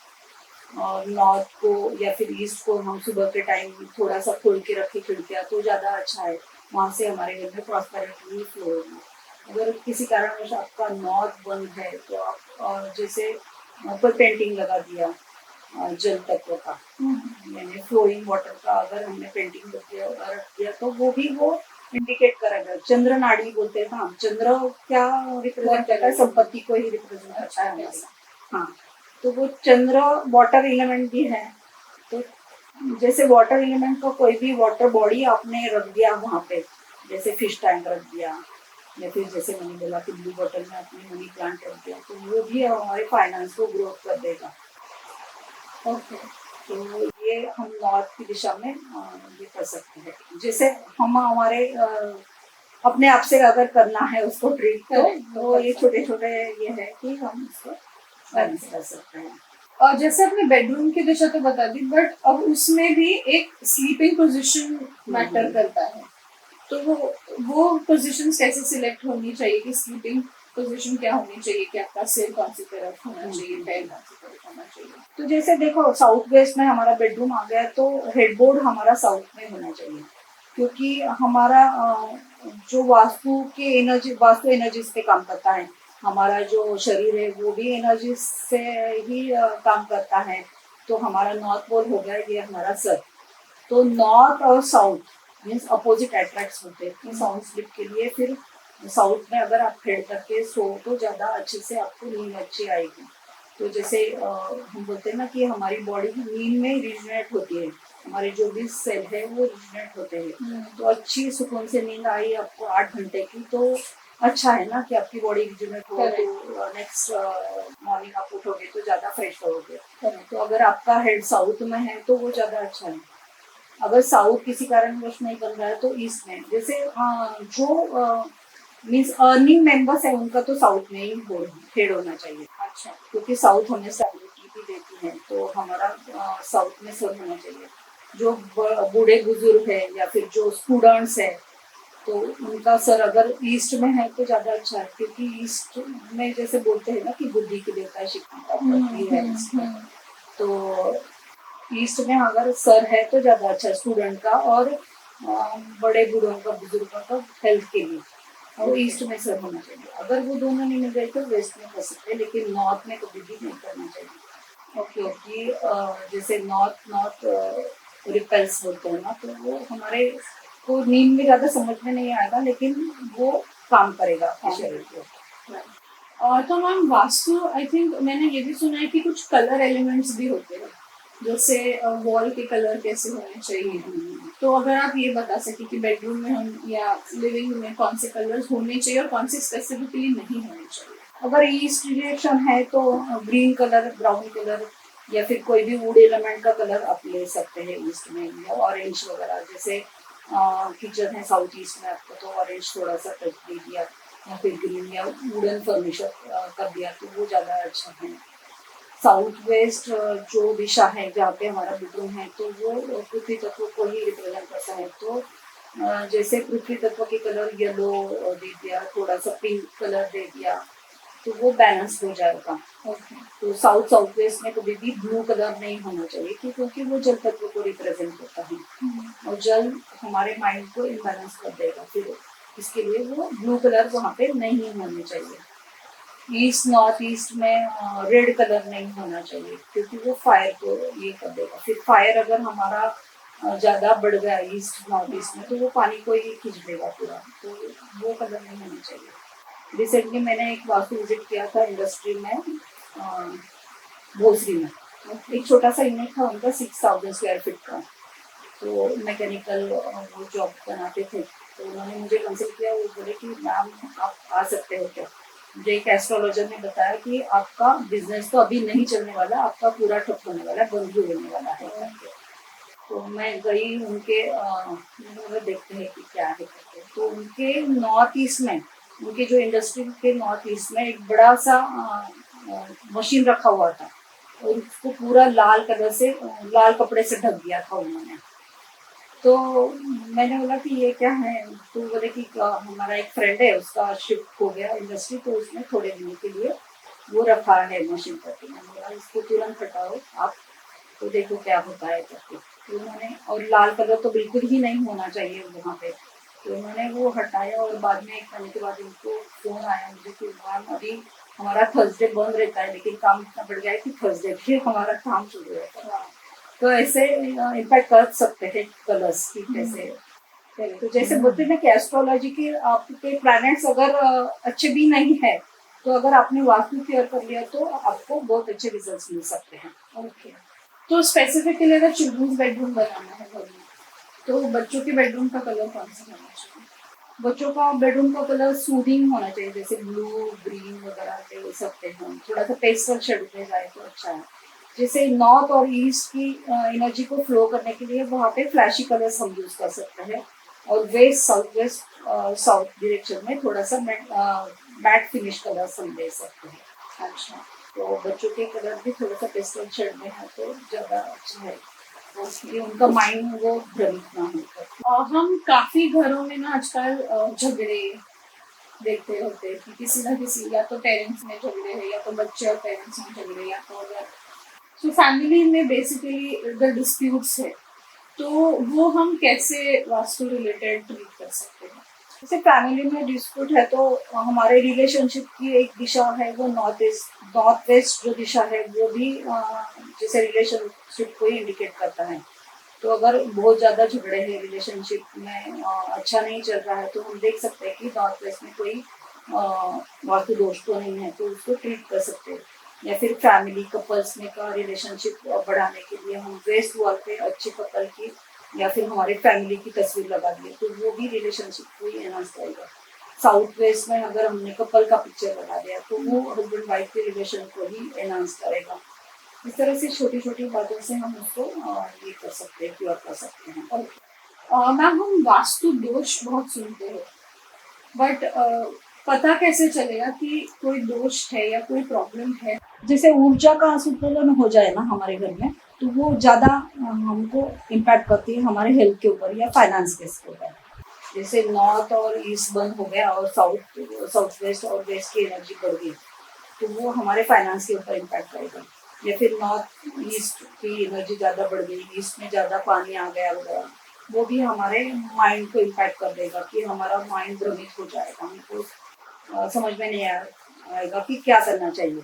और नॉर्थ को या फिर ईस्ट को हम सुबह के टाइम थोड़ा सा खोल के रखे खिड़कियां तो ज्यादा अच्छा है, वहां से हमारे घर में प्रॉस्पेरिटी फ्लो होगी। अगर किसी कारणवश आपका नॉर्थ बंद है तो आप जैसे ऊपर पेंटिंग लगा दिया जल तत्व का, यानी फ्लोइंग वाटर का, अगर हमने पेंटिंग रख दिया तो वो इंडिकेट करेगा। चंद्र नाड़ी बोलते हैं हम, चंद्र क्या रिप्रेजेंट करता है? संपत्ति को ही रिप्रेजेंट करता है हमारे। हाँ, तो वो चंद्र वाटर एलिमेंट भी है, तो जैसे वाटर एलिमेंट का कोई भी वाटर बॉडी आपने रख दिया वहाँ पे, जैसे फिश टैंक रख दिया, या फिर जैसे मैंने बोला कि ब्लू बॉटल में आपने मनी प्लांट रख दिया, तो वो भी हमारे फाइनेंस को ग्रोथ कर देगा। ओके, तो ये हम नॉर्थ की दिशा में ये कर सकते हैं। जैसे हम हमारे अपने आप से अगर करना है उसको ट्रीट तो ये छोटे छोटे ये है कि हम इसको बैलेंस कर सकते हैं। और जैसे अपने बेडरूम की दिशा तो बता दी, बट अब उसमें भी एक स्लीपिंग पोजीशन मैटर करता है, तो वो पोजीशंस कैसे सिलेक्ट होनी चाहिए कि स्लीपिंग पोजीशन क्या होनी चाहिए, कि आपका सिर कौन सी तरफ होना चाहिए, पैर कौन सी तरफ होना चाहिए? तो जैसे देखो साउथ वेस्ट में हमारा बेडरूम आ गया तो हेडबोर्ड हमारा साउथ में होना चाहिए, क्योंकि हमारा जो वास्तु एनर्जीज पे काम करता है। हमारा जो शरीर है वो भी एनर्जी से ही काम करता है। तो हमारा नॉर्थ पोल हो गया, ये हमारा सर। तो नॉर्थ और साउथ मीन्स अपोजिट अट्रैक्ट्स होते हैं साउंड स्लिप के लिए। फिर साउथ में अगर आप हेड करके सो तो ज़्यादा अच्छे से आपको नींद अच्छी आएगी। तो जैसे हम बोलते हैं ना कि हमारी बॉडी की नींद में रिजनेट होती है, हमारे जो भी सेल है वो रिजनेट होते हैं। तो अच्छी सुकून से नींद आई आपको 8 घंटे की, तो अच्छा है ना कि आपकी बॉडी रिजनेट हो, तो नेक्स्ट मॉर्निंग आप उठोगे तो ज़्यादा फ्रेश रहोगे। तो अगर आपका हेड साउथ में है तो वो ज़्यादा अच्छा है। अगर साउथ किसी कारणवश नहीं बन रहा है तो ईस्ट में, जैसे जो मीन्स अर्निंग मेंबर्स है उनका तो साउथ में ही हेड होना चाहिए। अच्छा, क्योंकि साउथ हमें स्टेबिलिटी भी देती है, तो हमारा साउथ में सर होना चाहिए। जो बूढ़े बुजुर्ग है या फिर जो स्टूडेंट्स है तो उनका सर अगर ईस्ट में है तो ज्यादा अच्छा है, क्योंकि ईस्ट में जैसे बोलते हैं ना कि बुद्धि की देवता शिक्षण है, तो ईस्ट में अगर सर है तो ज्यादा अच्छा है स्टूडेंट का और बड़े बूढ़ों का, बुजुर्गों का हेल्थ के लिए। और ईस्ट में सर होना चाहिए। अगर वो दोनों नहीं मिल रहे तो वेस्ट में कर सकते हैं, लेकिन नॉर्थ में कभी भी नहीं करना चाहिए, क्योंकि जैसे नॉर्थ रिपेल्स बोलते हैं ना, तो वो हमारे को नींद में ज़्यादा समझ में नहीं आएगा, लेकिन वो काम करेगा आपके शरीर को। तो मैम वास्तु आई थिंक मैंने ये भी सुना है कि कुछ कलर एलिमेंट्स भी होते हैं, जैसे वॉल के कलर कैसे होने चाहिए। तो अगर आप ये बता सके कि बेडरूम में हम या लिविंग रूम में कौन से कलर्स होने चाहिए और कौन से स्पेसिफिकली नहीं होने चाहिए। अगर ईस्ट डिरेक्शन है तो ग्रीन कलर, ब्राउन कलर या फिर कोई भी वुड एलिमेंट का कलर आप ले सकते हैं ईस्ट में, या ऑरेंज वगैरह। जैसे किचन है साउथ ईस्ट में, आपको तो ऑरेंज थोड़ा सा टच दे दिया, या फिर ग्रीन या वुडन फर्निचर कर दिया तो वो ज़्यादा अच्छा है। साउथ वेस्ट जो दिशा है जहाँ पे हमारा बेडरूम है, तो वो पृथ्वी तत्व को ही रिप्रेजेंट करता है। तो जैसे पृथ्वी तत्व के कलर येलो दे दिया, थोड़ा सा पिंक कलर दे दिया, तो वो बैलेंस हो जाएगा। ओके। तो साउथ साउथ वेस्ट में कभी भी ब्लू कलर नहीं होना चाहिए, क्योंकि वो जल तत्व को रिप्रेजेंट करता है और जल हमारे माइंड को इम्बैलेंस कर देगा। फिर इसके लिए वो ब्लू कलर वहाँ पे नहीं होने चाहिए। ईस्ट नॉर्थ ईस्ट में रेड कलर नहीं होना चाहिए, क्योंकि वो फायर को ये कर देगा। फिर फायर अगर हमारा ज़्यादा बढ़ गया ईस्ट नॉर्थ ईस्ट में, तो वो पानी को ही खींच देगा पूरा, तो वो कलर नहीं होना चाहिए। रिसेंटली मैंने एक वास्तु विजिट किया था इंडस्ट्री में, भोसरी में। एक छोटा सा यूनिट था उनका, 6,000 स्क्वायर फीट का। तो मैकेनिकल वो जॉब बनाते थे, तो उन्होंने मुझे कंसल्ट किया। वो बोले कि मैम आप आ सकते हो क्या। मुझे एक एस्ट्रोलॉजर ने बताया कि आपका बिजनेस तो अभी नहीं चलने वाला, आपका पूरा ठप होने वाला है, बंद ही होने वाला है करके। तो मैं गई उनके, मैंने बोला देखते हैं कि क्या है करके। तो उनके नॉर्थ ईस्ट में, उनके जो इंडस्ट्री के नॉर्थ ईस्ट में एक बड़ा सा मशीन रखा हुआ था, और उसको पूरा लाल कलर से, लाल कपड़े से ढक दिया था उन्होंने। तो मैंने बोला कि ये क्या है। तो बोले कि हमारा एक फ्रेंड है, उसका शिफ्ट हो गया इंडस्ट्री, तो उसने थोड़े दिनों के लिए वो रखा है मशीन करके। मैंने बोला इसको तुरंत हटाओ आप, तो देखो क्या होता है करके। तो उन्होंने, और लाल कलर तो बिल्कुल ही नहीं होना चाहिए वहाँ पे। तो उन्होंने वो हटाया, और बाद में एक महीने के बाद उनको फोन आया मुझे कि मैम अभी हमारा थर्सडे बंद रहता है, लेकिन काम इतना बढ़ गया है कि थर्सडे भी हमारा काम शुरू रहता है। तो ऐसे इम्पैक्ट कर सकते हैं कलर्स की कैसे। तो जैसे बोलते हैं ना कि एस्ट्रोलॉजी के आपके प्लैनेट्स अगर अच्छे भी नहीं है, तो अगर आपने वास्तु केयर कर लिया तो आपको बहुत अच्छे रिजल्ट्स मिल सकते हैं। ओके। तो स्पेसिफिकली अगर चिल्ड्रंस बेडरूम बनाना है घर में, तो बच्चों के बेडरूम का कलर कौन सा होना चाहिए। बच्चों का बेडरूम का कलर सूदिंग होना चाहिए, जैसे ब्लू ग्रीन वगैरह ले सकते हैं। थोड़ा सा पेस्टल शेड में जाए तो अच्छा है। जैसे नॉर्थ और ईस्ट की एनर्जी को फ्लो करने के लिए वहाँ पे फ्लैशी कलर्स हम यूज कर सकते हैं। और west south west, south direction में थोड़ा सा मैट फिनिश कलर्स हम दे सकते हैं। अच्छा, तो बच्चों के कलर भी थोड़ा सा पेस्टल शेड में है तो ज़्यादा अच्छा है, उसके उनका माइंड वो भ्रमित ना हो। हम काफी घरों में ना आजकल झगड़े देखते होते हैं कि किसी ना किसी, या तो पेरेंट्स में झगड़े हैं, या तो बच्चे और पेरेंट्स में झगड़े, या तो अगर तो फैमिली में बेसिकली द डिस्प्यूट्स है, तो वो हम कैसे वास्तु रिलेटेड ट्रीट कर सकते हैं। जैसे फैमिली में डिस्प्यूट है तो हमारे रिलेशनशिप की एक दिशा है वो नॉर्थ ईस्ट, नॉर्थ वेस्ट जो दिशा है वो भी जैसे रिलेशनशिप को ही इंडिकेट करता है। तो अगर बहुत ज़्यादा झगड़े हैं रिलेशनशिप में, अच्छा नहीं चल रहा है, तो हम देख सकते हैं कि नॉर्थ वेस्ट में कोई वास्तु दोष तो नहीं है, तो उसको ट्रीट कर सकते हैं। या फिर फैमिली कपल्स में का रिलेशनशिप बढ़ाने के लिए हम वेस्ट वॉल पे अच्छे कपल की या फिर हमारे फैमिली की तस्वीर लगा दिए, तो वो भी रिलेशनशिप को ही एनहांस करेगा। साउथ वेस्ट में अगर हमने कपल का पिक्चर लगा दिया तो वो हस्बैंड वाइफ के रिलेशन को ही एनहांस करेगा। इस तरह से छोटी छोटी बातों से हम उसको ये कर सकते हैं, क्योर कर सकते हैं। और मैम हम वास्तु दोष बहुत सुनते हैं, बट पता कैसे चलेगा कि कोई दोष है या कोई प्रॉब्लम है। जैसे ऊर्जा का असंतुलन हो जाए ना हमारे घर में, तो वो ज़्यादा हमको इम्पैक्ट करती है हमारे हेल्थ के ऊपर या फाइनेंस के ऊपर। जैसे नॉर्थ और ईस्ट बंद हो गया और साउथ वेस्ट और वेस्ट की एनर्जी बढ़ गई, तो वो हमारे फाइनेंस के ऊपर इम्पैक्ट करेगा। या फिर नॉर्थ ईस्ट की एनर्जी ज़्यादा बढ़ गई, ईस्ट में ज़्यादा पानी आ गया वगैरह, वो भी हमारे माइंड को इम्पैक्ट कर देगा कि हमारा माइंड भ्रमित हो जाएगा, हमको समझ में नहीं आएगा कि क्या करना चाहिए।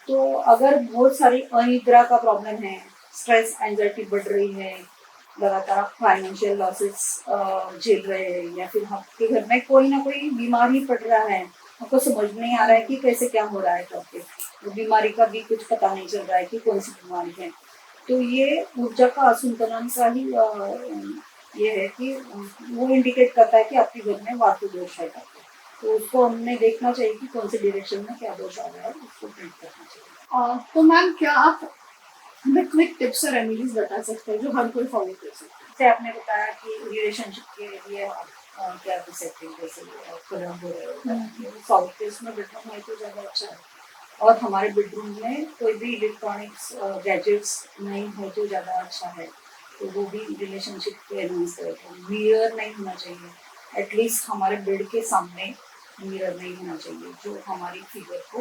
तो अगर बहुत सारी अनिद्रा का प्रॉब्लम है, स्ट्रेस एंजाइटी बढ़ रही है, लगातार आप फाइनेंशियल लॉसेस झेल रहे हैं, या फिर आपके घर में कोई ना कोई बीमार ही पड़ रहा है, आपको समझ नहीं आ रहा है कि कैसे क्या हो रहा है करके, वो बीमारी का भी कुछ पता नहीं चल रहा है कि कौन सी बीमारी है। तो ये ऊर्जा का असंतुलन का ही ये है कि वो इंडिकेट करता है कि आपके घर में वास्तु दोष है करके। तो उसको हमने देखना चाहिए कि कौन से डायरेक्शन में क्या दोष आ रहा है, उसको ट्रीट करना चाहिए। तो मैम क्या आप हमें क्विक टिप्स और रेमेडीज बता सकते हैं जो हर कोई फॉलो कर सकता है? जैसे आपने बताया कि रिलेशनशिप के लिए आप क्या कर सकते हैं, जैसे कलर हो रहे हो साउथ फेस में बेडरूम है तो ज़्यादा अच्छा है। और हमारे बेडरूम में कोई भी इलेक्ट्रॉनिक्स गैजेट्स नहीं हो तो ज़्यादा अच्छा है। तो वो भी रिलेशनशिप को एनहांस करेगा। मिरर नहीं होना चाहिए, एटलीस्ट हमारे बेड के सामने मिरर नहीं होना चाहिए जो हमारी फिगर को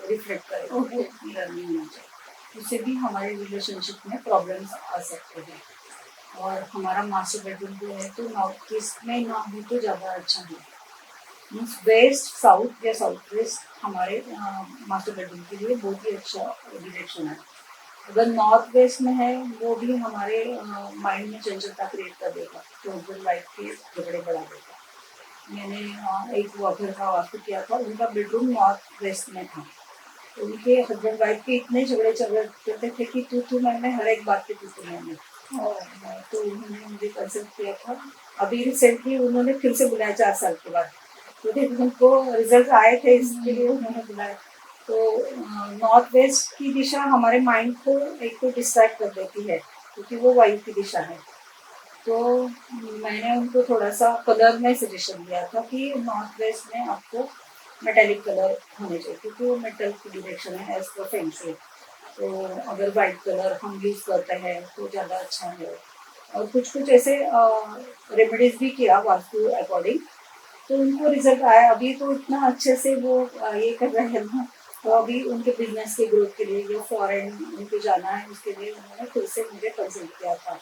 रिफ्लेक्ट करेगा। वो मिरर नहीं होना चाहिए, उससे भी हमारे रिलेशनशिप में प्रॉब्लम्स आ सकते हैं। और हमारा मास्टर बेडरूम जो है तो नॉर्थ ईस्ट में ना हो तो ज़्यादा अच्छा है। मीन्स वेस्ट साउथ या साउथ वेस्ट हमारे मास्टर बेडरूम के लिए बहुत ही अच्छा डायरेक्शन है। अगर नॉर्थ वेस्ट में है वो भी हमारे माइंड में चंचलता क्रिएट कर देगा, तो हस्बैंड वाइफ के झगड़े बढ़ा देगा। मैंने एक घर का वास्तु किया था, उनका बेडरूम नॉर्थ वेस्ट में था। तो उनके हस्बैंड वाइफ के इतने झगड़े चलते थे कि तू मैं हर एक बात पे तू मैंने। तो उन्होंने मुझे कंसल्ट किया था। अभी रिसेंटली उन्होंने फिर से बुलाया 4 साल के बाद, तो उनको रिजल्ट आए थे इसके लिए उन्होंने बुलाया। तो नॉर्थ वेस्ट की दिशा हमारे माइंड को एक तो डिस्ट्रैक्ट कर देती है क्योंकि वो वायु की दिशा है। तो मैंने उनको थोड़ा सा कलर में सजेशन दिया था कि नॉर्थ वेस्ट में आपको मेटेलिक कलर होने चाहिए क्योंकि वो मेटल की डायरेक्शन है एज पर फेंग शुई। तो अगर वाइट कलर हम यूज़ करते हैं तो ज़्यादा अच्छा है। और कुछ ऐसे रेमेडीज भी किया वास्तु अकॉर्डिंग, तो उनको रिजल्ट आया। अभी तो इतना अच्छे से वो ये कर रहे हैं ना, तो अभी उनके बिजनेस के ग्रोथ के लिए जो फॉरेन उनको जाना है उसके लिए उन्होंने फिर से मुझे कंसल्ट किया था।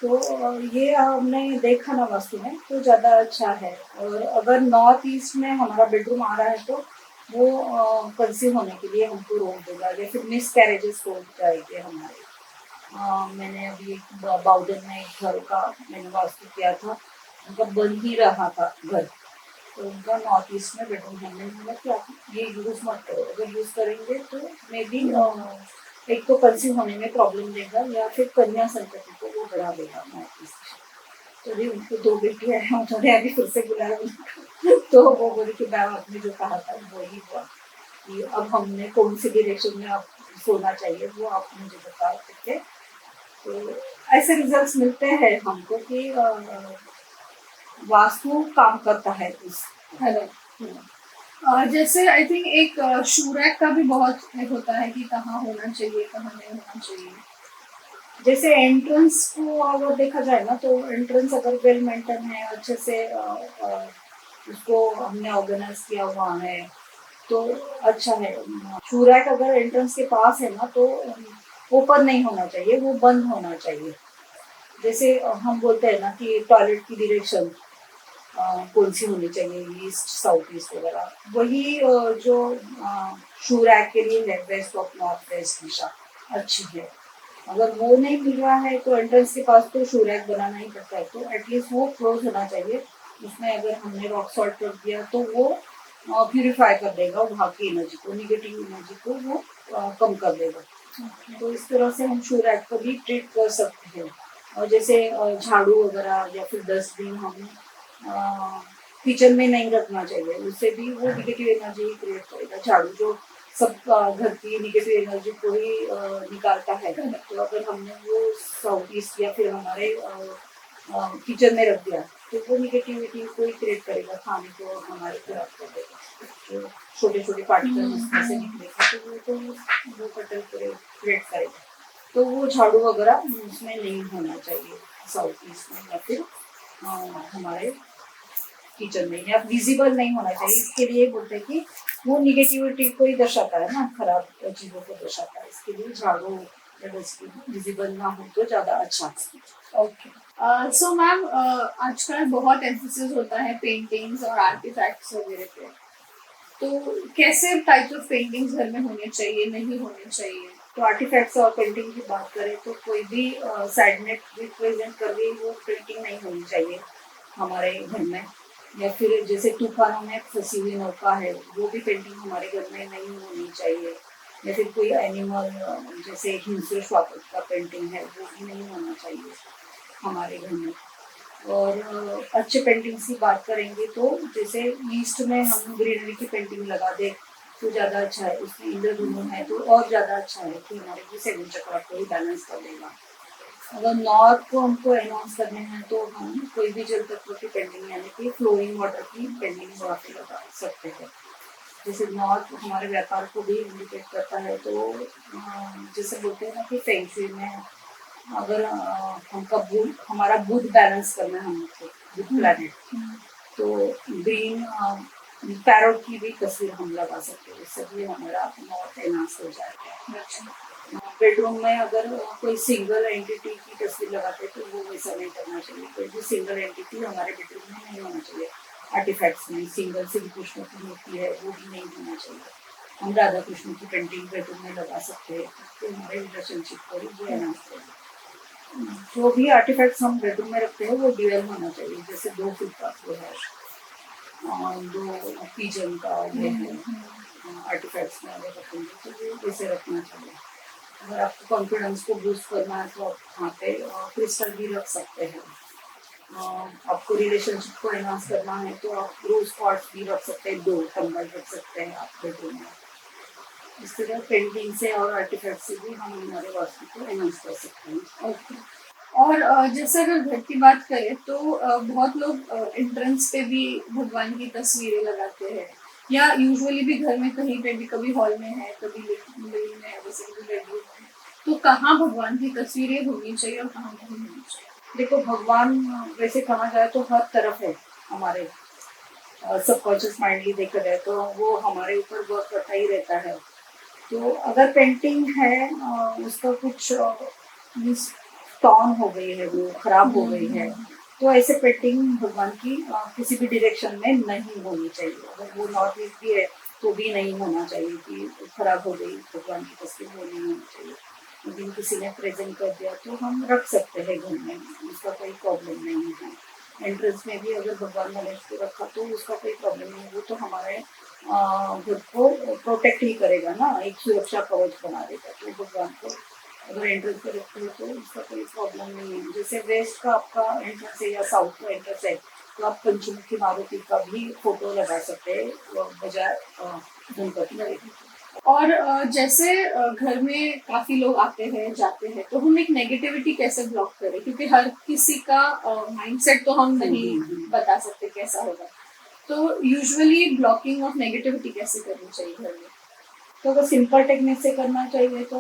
तो ये हमने देखा ना वास्तु में तो ज़्यादा अच्छा है। और अगर नॉर्थ ईस्ट में हमारा बेडरूम आ रहा है तो वो कंसीव होने के लिए हमको रोक देगा या फिर मिस कैरेजेस हो जाएंगे हमारे। मैंने अभी एक बाउदन में एक घर का मैंने वास्तु किया था, उनका बन ही रहा था घर। तो उनका नॉर्थ ईस्ट में बेडरूम है। मैंने बोला कि आप ये यूज़ मत करो, अगर यूज़ करेंगे तो मे बी एक तो कंसीव होने में प्रॉब्लम देगा या फिर कन्या संतति को वो बढ़ा देगा नॉर्थ ईस्ट। तो भी उनको 2 बेटियां हैं, उन्होंने अभी फिर से बुलाया उनको। तो वो बोली कि मैम आपने जो कहा था वही हुआ कि अब हमने कौन सी डायरेक्शन में आप सोना चाहिए वो आप मुझे बता सकते। तो ऐसे रिजल्ट्स मिलते हैं हमको कि वास्तु काम करता है उस। हेलो, जैसे आई थिंक एक शू रैक का भी बहुत एक होता है कि कहाँ होना चाहिए कहाँ नहीं होना चाहिए। जैसे एंट्रेंस को अगर देखा जाए ना तो एंट्रेंस अगर वेल मेंटेन है, अच्छे से उसको हमने ऑर्गेनाइज किया हुआ है तो अच्छा है। शू रैक अगर एंट्रेंस के पास है ना तो ओपन नहीं होना चाहिए, वो बंद होना चाहिए। जैसे हम बोलते हैं ना कि टॉयलेट की डायरेक्शन कौन सी होनी चाहिए, ईस्ट साउथ ईस्ट वगैरह, वही जो शू रैक के लिए है वेस्ट ऑफ नॉर्थ वेस्ट दिशा अच्छी है। अगर वो नहीं मिल रहा है तो एंट्रेंस के पास तो शू रैक बनाना ही पड़ता है, तो एटलीस्ट वो क्लोज होना चाहिए। उसमें अगर हमने रॉक सॉल्ट कर दिया तो वो प्यूरिफाई कर देगा वहाँ की एनर्जी को, निगेटिव एनर्जी को वो कम कर देगा। तो इस तरह से हम शू रैक को भी ट्रीट कर सकते हैं। और जैसे झाड़ू वगैरह या फिर डस्टबिन हम किचन में नहीं रखना चाहिए, उससे भी वो निगेटिव एनर्जी क्रिएट करेगा। झाड़ू जो सब घर की निगेटिव एनर्जी को ही निकालता है, तो अगर हमने वो साउथ ईस्ट या फिर हमारे किचन में रख दिया तो वो निगेटिविटी को ही क्रिएट करेगा, खाने को हमारे खराब कर देगा। तो छोटे छोटे पार्टिकल उसमें से निकलेगा तो वो कटल क्रिएट करेगा। तो वो झाड़ू वगैरह उसमें नहीं होना चाहिए साउथ ईस्ट में या फिर हमारे किचन में, या विजिबल नहीं होना चाहिए। इसके लिए बोलते हैं कि वो निगेटिविटी को ही दर्शाता है ना, खराब चीज़ों को दर्शाता है। इसके लिए झाड़ू या डस्टबिन विजिबल ना हो तो ज़्यादा अच्छा है। ओके, सो मैम आजकल बहुत एम्फेसिस होता है पेंटिंग्स और आर्टिफैक्ट्स वगैरह पे, तो कैसे टाइप्स ऑफ पेंटिंग्स घर में होने चाहिए नहीं होने चाहिए? तो आर्टिफैक्ट्स और पेंटिंग की बात करें तो कोई भी सैडनेस रिप्रेजेंट कर रही वो पेंटिंग नहीं होनी चाहिए हमारे घर में। या फिर जैसे तूफानों में फंसी हुई नौका है, वो भी पेंटिंग हमारे घर में नहीं होनी चाहिए। या फिर कोई एनिमल जैसे हिंस्र श्वापक का पेंटिंग है, वो भी नहीं होना चाहिए हमारे घर में। और अच्छे पेंटिंग्स की बात करेंगे तो जैसे ईस्ट में हम ग्रीनरी की पेंटिंग लगा दे तो ज़्यादा अच्छा है। उसमें इंद्रधनु है तो और ज़्यादा अच्छा है कि हमारे भी सेवन चक्र को ही बैलेंस कर देगा। अगर नॉर्थ को हमको एनहांस करने हैं तो हम कोई भी जल तत्व की पेंटिंग यानी कि फ्लोइंग वाटर की पेंटिंग वहाँ पे लगा सकते हैं। जैसे नॉर्थ हमारे व्यापार को भी इंडिकेट करता है, तो जैसे बोलते हैं ना कि फेंग शुई में अगर हमका बुध हमारा बुध बैलेंस करना है हमको, बुध प्लैनेट, तो ग्रीन पैरोट की भी तस्वीर हम लगा सकते हैं। इससे भी हमारा नॉर्थ एनहांस हो जाएगा। बेडरूम में अगर कोई सिंगल एंटिटी की तस्वीर लगाते हैं तो वो वैसा नहीं करना चाहिए। कोई भी सिंगल एंटिटी हमारे बेडरूम में नहीं होना चाहिए। आर्टिफैक्ट्स में सिंगल श्री कृष्ण की मूर्ति है वो भी नहीं होना चाहिए। हम राधा कृष्ण की पेंटिंग बेडरूम में लगा सकते हैं तो हमारे रिलेशनशिप को भी वो एनहांस करेगा। जो भी आर्टिफैक्ट्स हम बेडरूम में रखते हैं वो ड्यूअल होना चाहिए। जैसे 2 फुट का वो है और 2 पिजन का ये है आर्टिफैक्ट्स में अगर रखेंगे तो वो वैसे रखना चाहिए। अगर आपको कॉन्फिडेंस को बूस्ट करना है तो आप वहाँ पे क्रिस्टल भी रख सकते हैं। आपको रिलेशनशिप को एनहांस करना है तो आप रोज क्वार्ट्स भी रख सकते हैं, 2 टम्बल रख सकते हैं आप बेडरूम में। इस तरह पेंटिंग से और आर्टिफैक्ट से भी हम हमारे वास्तु को एनहांस कर सकते हैं। ओके। और जैसे अगर घर की बात करें तो बहुत लोग एंट्रेंस पे भी भगवान की तस्वीरें लगाते हैं, या यूजुअली भी घर में कहीं पे भी, कभी हॉल में है, कभी लिविंग में है, वैसे कभी बेडरूम में। तो कहाँ भगवान की तस्वीरें होनी चाहिए और कहाँ नहीं होनी चाहिए? देखो, भगवान वैसे कहा जाए तो हर तरफ है हमारे। सबकॉन्शियस माइंडली देखा जाए तो वो हमारे ऊपर वर्क करता ही रहता है। तो अगर पेंटिंग है उसका कुछ मिस टॉन हो गई है, वो खराब हो गई है, तो ऐसे पेंटिंग भगवान की किसी भी डायरेक्शन में नहीं होनी चाहिए। अगर वो नॉर्थ ईस्ट भी है तो भी नहीं होना चाहिए कि खराब हो गई भगवान की तस्वीर, वो नहीं होनी चाहिए। लेकिन किसी ने प्रेजेंट कर दिया तो हम रख सकते हैं घर में, उसका कोई प्रॉब्लम नहीं है। एंट्रेंस में भी अगर भगवान गणेश को रखा तो उसका कोई प्रॉब्लम नहीं है। वो तो हमारे खुद को प्रोटेक्ट ही करेगा ना, एक सुरक्षा कवच बना देगा। तो भगवान को अगर एंट्रेंस पे रखते हो तो उसका कोई प्रॉब्लम नहीं है। जैसे वेस्ट का आपका एंट्रेंस है या साउथ का एंट्रेंस है तो आप पंचमुखी मारुति का भी फोटो लगा सकते हैं बजाय गणपति। और जैसे घर में काफी लोग आते हैं जाते हैं, तो हम एक नेगेटिविटी कैसे ब्लॉक करें, क्योंकि हर किसी का माइंडसेट तो हम नहीं बता सकते कैसा होगा। तो यूजुअली ब्लॉकिंग ऑफ नेगेटिविटी कैसे करनी चाहिए घर में? तो अगर सिंपल टेक्निक से करना चाहिए तो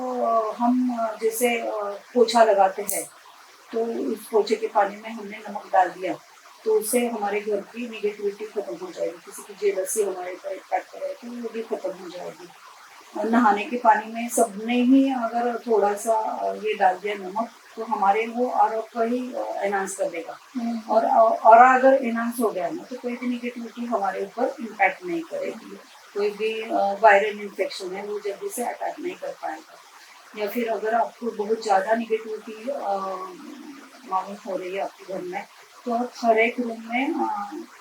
हम जैसे पोछा लगाते हैं तो उस पोछे के पानी में हमने नमक डाल दिया तो उससे हमारे घर की निगेटिविटी खत्म हो जाएगी। किसी की जेलसी हमारे ऊपर इम्पैक्ट करे तो वो भी खत्म हो जाएगी। और नहाने के पानी में सबने ही अगर थोड़ा सा ये डाल दिया नमक तो हमारे वो और को ही एनहांस कर देगा। और अगर एनहांस हो गया ना तो कोई भी निगेटिविटी हमारे ऊपर इम्पैक्ट नहीं करेगी। कोई भी वायरल इन्फेक्शन है वो जल्दी से अटैक नहीं कर पाएगा। या फिर अगर आपको बहुत ज़्यादा निगेटिविटी मालूम हो रही है आपके घर में तो आप हर एक रूम में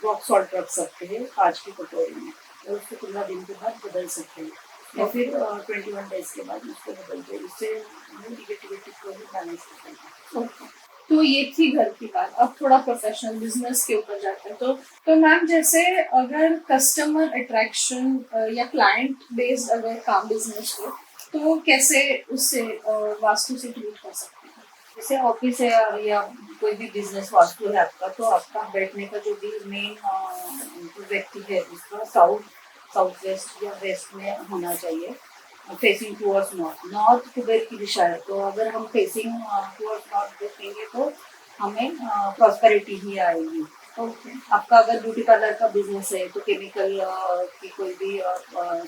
रॉक सॉल्ट रख सकते हैं कांच की कटोरी में, और उसको 15 दिन के बाद बदल सकते हैं या फिर 21 डेज के बाद उसको बदलते हैं। इससे निगेटिविटी को भी बैलेंस करते हैं। तो ये थी घर की बात। अब थोड़ा प्रोफेशनल बिजनेस के ऊपर जाते हैं। तो मैम, जैसे अगर कस्टमर अट्रैक्शन या क्लाइंट बेस्ड अगर काम बिजनेस हो तो कैसे उससे वास्तु से ट्रीट कर सकते हैं? जैसे ऑफिस है या कोई भी बिजनेस वास्तु है आपका, तो आपका बैठने का जो भी मेन व्यक्ति है उसका साउथ वेस्ट या वेस्ट में होना चाहिए, facing towards north. North Kuber की दिशा है, तो अगर हम फेसिंग टूवर्ड्स नॉर्थ देखेंगे तो हमें प्रॉस्पेरिटी ही आएगी। ओके। आपका अगर ब्यूटी पार्लर का बिजनेस है तो केमिकल की कोई भी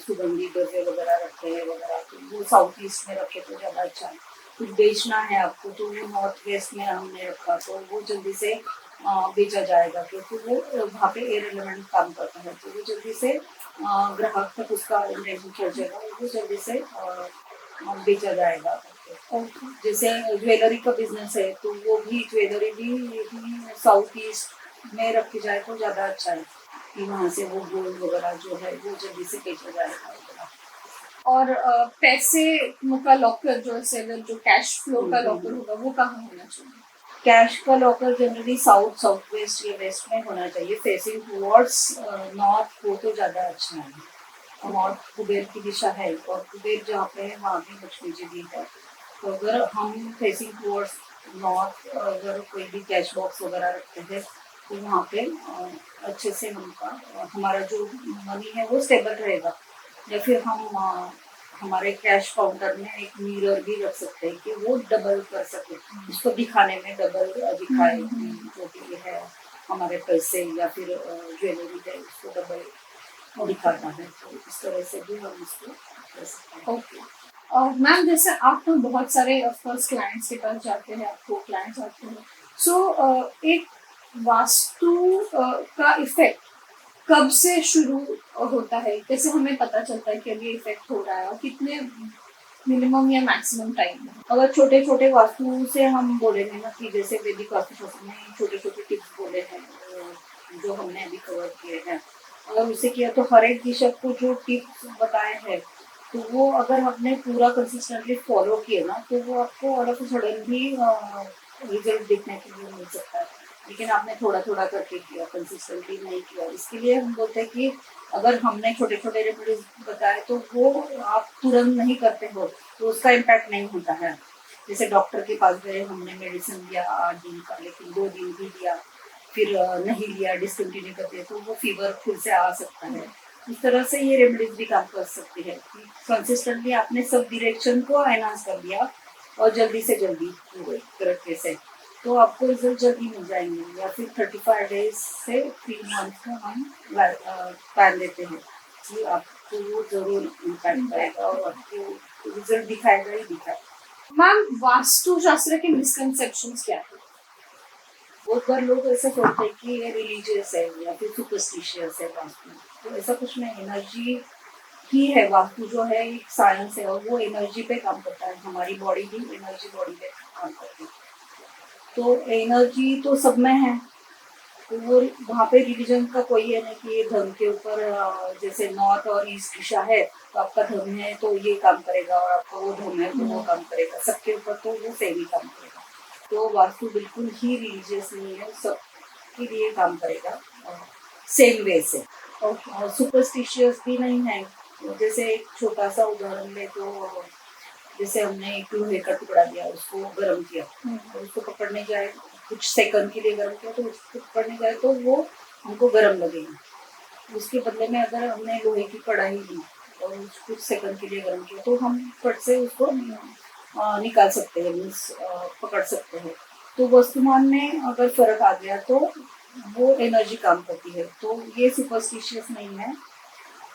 सुगंधी द्रव्य वगैरह रखते हैं वगैरह, तो वो साउथ ईस्ट में रखे तो ज़्यादा अच्छा है। कुछ बेचना है आपको तो वो नॉर्थ वेस्ट में हमने रखा तो वो जल्दी से बेचा जाएगा, क्योंकि वो वहाँ पे एयर एलिमेंट काम करता है तो वो जल्दी से ग्राहक तक उसका इंटेंशन चल जाएगा, वो जल्दी से बेचा जाएगा। जैसे ज्वेलरी का बिजनेस है तो वो भी ज्वेलरी भी साउथ ईस्ट में रखी जाए तो ज्यादा अच्छा है कि वहाँ से वो गोल्ड वगैरह जो है वो जल्दी से बेचा जाएगा वगैरह। और पैसे का लॉकर जो है सेवर जो कैश फ्लो का हम्म, लॉकर होगा वो कहाँ होना चाहिए? कैश का locker generally south south west या वेस्ट में होना चाहिए, फेसिंग टुवर्ड्स नॉर्थ हो तो ज्यादा अच्छा है। नॉर्थ कुबेर की दिशा है और कुबेर जहाँ पे है वहाँ भी लक्ष्मी जी भी है। तो अगर हम फेसिंग टुवर्ड्स नॉर्थ अगर कोई भी कैश बॉक्स वगैरह रखते हैं तो वहाँ पे अच्छे से हमारा जो मनी है वो स्टेबल रहेगा। या फिर हम हमारे कैश काउंटर में एक मिरर भी रख सकते हैं कि वो डबल कर सके, उसको दिखाने में डबल दिखाए कि जो भी है हमारे पैसे या फिर ज्वेलरी है उसको डबल दिखाता है। तो इस तरह से भी हम इसको कर सकते हैं। ओके। मैम जैसे आप तो बहुत सारे ऑफकोर्स क्लाइंट्स के पास जाते हैं, आपको क्लाइंट्स आते हैं, सो एक वास्तु का इफेक्ट कब से शुरू होता है? कैसे हमें पता चलता है कि अब ये इफेक्ट हो रहा है और कितने मिनिमम या मैक्सिमम टाइम में? अगर छोटे छोटे वास्तु से हम बोलेंगे ना कि जैसे वैदिक वास्तुशास्त्र में छोटे छोटे टिप्स बोले हैं जो हमने अभी कवर किए हैं, अगर उसे किया तो हर एक दिशा को जो टिप्स बताए हैं तो वो अगर आपने पूरा कंसिस्टेंटली फॉलो किए ना तो वो आपको ऑल ऑफ सडन भी रिजल्ट देखने के लिए मिल सकता है। लेकिन आपने थोड़ा थोड़ा करके किया, कंसिस्टेंटली नहीं किया, इसके लिए हम बोलते हैं कि अगर हमने छोटे छोटे रेमेडीज बताए तो वो आप तुरंत नहीं करते हो तो उसका इम्पैक्ट नहीं होता है। जैसे डॉक्टर के पास गए, हमने मेडिसिन लिया 8 दिन का, लेकिन 2 दिन भी लिया फिर नहीं लिया, डिसकंटिन्यू कर दिया तो वो फीवर फिर से आ सकता है। इस तरह से ये रेमेडीज भी काम कर सकती है कि कंसिस्टेंटली आपने सब डायरेक्शन को एनहांस कर दिया और जल्दी से जल्दी पूरे तरीके से तो आपको रिजल्ट जल्दी मिल जाएंगे। या फिर 35 डेज से 3 मंथ में हम प्लान देते हैं कि आपको वो जरूर इम्पैक्ट करेगा और आपको रिजल्ट दिखाएगा ही दिखाएगा। मैम वास्तु शास्त्र के मिसकंसेप्शंस क्या है? बहुत बार लोग ऐसा सोचते हैं कि ये रिलीजियस है या फिर सुपरस्टिशियस है वास्तु, तो ऐसा कुछ नहीं। एनर्जी ही है वास्तु जो है, एक साइंस है और वो एनर्जी पे काम करता है। हमारी बॉडी भी एनर्जी बॉडी पे काम करती है, तो एनर्जी तो सब में है। तो वो वहाँ पे रिलीजन का कोई है नहीं कि ये धर्म के ऊपर जैसे नॉर्थ और ईस्ट दिशा है तो आपका धर्म है तो ये काम करेगा और आपका वो धर्म है तो वो काम करेगा, सबके ऊपर तो वो सेम ही काम करेगा। तो वास्तु बिल्कुल ही रिलीजियस नहीं है, सबके लिए काम करेगा सेम वे से। और सुपरस्टिशियस भी नहीं है। जैसे एक छोटा सा उदाहरण ले तो जैसे हमने एक लोहे का टुकड़ा दिया, उसको गर्म किया और उसको पकड़ने जाए, कुछ सेकंड के लिए गर्म किया तो उसको पकड़ने जाए तो वो हमको गर्म लगेगा। उसके बदले में अगर हमने लोहे की कढ़ाई ली और कुछ सेकंड के लिए गर्म किया तो हम फट से उसको निकाल सकते हैं, मीन्स पकड़ सकते हैं। तो वस्तुमान में अगर फर्क आ गया तो वो एनर्जी काम करती है। तो ये सुपरस्टिशियस नहीं है।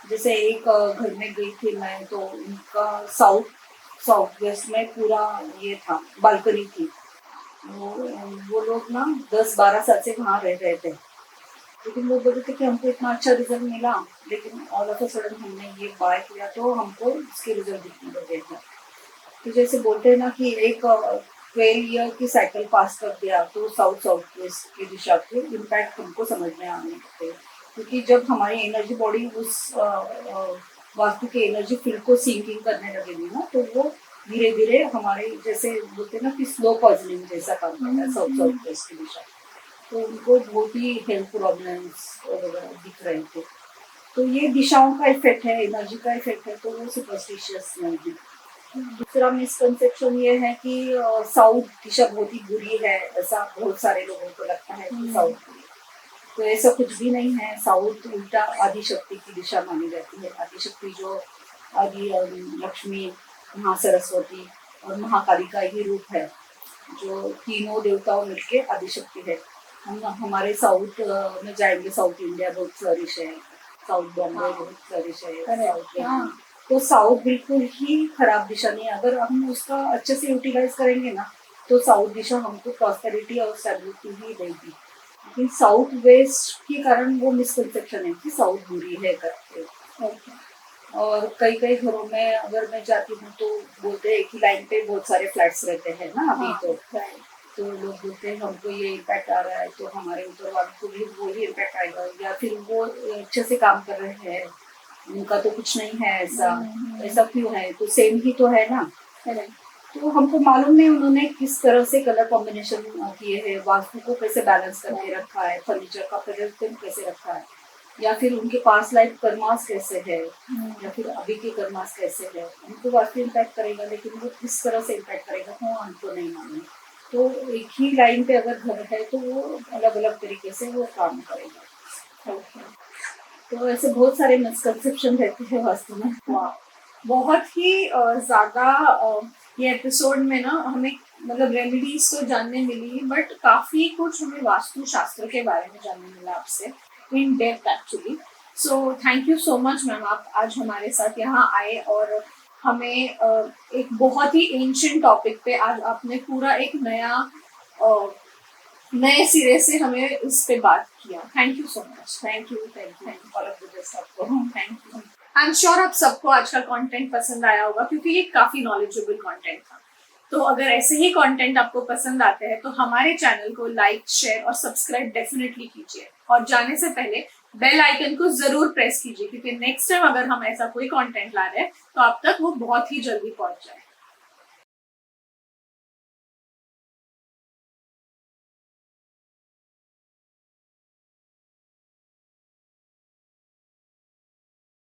जैसे एक घर में गई थी मैं तो उनका साउथ वेस्ट में पूरा ये था, बालकनी थी। वो लोग ना 10-12 साल से वहाँ रह रहे थे, लेकिन वो बोलते थे कि हमको इतना अच्छा रिजल्ट मिला, लेकिन ऑल ऑफ अ सडन हमने ये बाय किया तो हमको इसके रिजल्ट दिखने लगे थे। तो जैसे बोलते हैं ना कि एक 12 ईयर की साइकिल पास कर दिया तो साउथ साउथ वेस्ट की दिशा के इम्पैक्ट हमको समझ में आने लगते हैं। क्योंकि जब हमारी एनर्जी बॉडी उस वास्तु के एनर्जी फील्ड को सिंकिंग करने लगेगी ना तो वो धीरे धीरे हमारे जैसे बोलते हैं ना कि स्लो पॉइजनिंग जैसा काम करता है साउथ साउथ वेस्ट की दिशा। तो उनको बहुत ही हेल्थ प्रॉब्लम्स वगैरह दिख रहे थे। तो ये दिशाओं का इफेक्ट है, एनर्जी का इफेक्ट है, तो वो सुपरस्टिशियस नहीं है। दूसरा मिसकंसेप्शन ये है कि साउथ दिशा बहुत ही बुरी है, ऐसा बहुत सारे लोगों को लगता है कि साउथ बुरी है। तो ऐसा कुछ भी नहीं है। साउथ उल्टा आदि शक्ति की दिशा मानी जाती है। आदि शक्ति जो आदि लक्ष्मी, महा सरस्वती और महाकाली का ही रूप है, जो तीनों देवताओं मिलके आदि शक्ति है। हम हमारे साउथ में जाएंगे, साउथ इंडिया बहुत फ्लरिश है, साउथ बॉम्बे बहुत फ्लरिश है, साउथ तो साउथ बिल्कुल ही खराब दिशा नहीं है। अगर हम उसका अच्छे से यूटिलाइज करेंगे ना तो साउथ दिशा हमको प्रॉस्पेरिटी और स्टेबिलिटी ही देगी। लेकिन साउथ वेस्ट के कारण वो मिसकंसेप्शन है कि साउथ बुरी है करके। और कई कई घरों में अगर मैं जाती हूँ तो बोलते हैं कि लाइन पे बहुत सारे फ्लैट्स रहते हैं ना अभी तो, तो लोग बोलते हैं हमको ये इम्पैक्ट आ रहा है तो हमारे ऊपर वालों को भी वही इम्पैक्ट आएगा, या फिर वो अच्छे से काम कर रहे हैं, उनका तो कुछ नहीं है ऐसा, ऐसा क्यों है, तो सेम ही तो है ना। तो हमको मालूम नहीं उन्होंने किस तरह से कलर कॉम्बिनेशन किए हैं, वास्तु को कैसे बैलेंस करके रखा है, फर्नीचर का प्रदर्शन कैसे रखा है, या फिर उनके पास लाइफ कर्मास कैसे है, या फिर अभी के कर्मास कैसे है। उनको वास्तु इम्पैक्ट करेगा, लेकिन वो किस तरह से इम्पैक्ट करेगा वो हमको नहीं मालूम। तो एक ही लाइन पे अगर घर है तो वो अलग अलग तरीके से वो काम करेगा। तो ऐसे बहुत सारे मिसकंसेप्शन रहते हैं वास्तु में। बहुत ही ज्यादा ये एपिसोड में ना हमें मतलब रेमेडीज तो जानने मिली, बट काफी कुछ हमें वास्तु शास्त्र के बारे में जानने मिला आपसे in depth actually. So thank you so much ma'am, आप आज हमारे साथ यहाँ आए और हमें एक बहुत ही एंशिएंट टॉपिक पे आज आपने पूरा एक नए सिरे से हमें इस पे बात किया। Thank you so much. Thank you all of the best आपको। Thank you. I am sure आप सबको आज का कंटेंट पसंद आया होगा, क्योंकि ये काफी नॉलेजेबल कंटेंट था। तो अगर ऐसे ही कंटेंट आपको पसंद आते हैं तो हमारे चैनल को लाइक, शेयर और सब्सक्राइब डेफिनेटली कीजिए, और जाने से पहले बेल आइकन को जरूर प्रेस कीजिए, क्योंकि नेक्स्ट टाइम अगर हम ऐसा कोई कंटेंट ला रहे हैं तो आप तक वो बहुत ही जल्दी पहुंच जाए।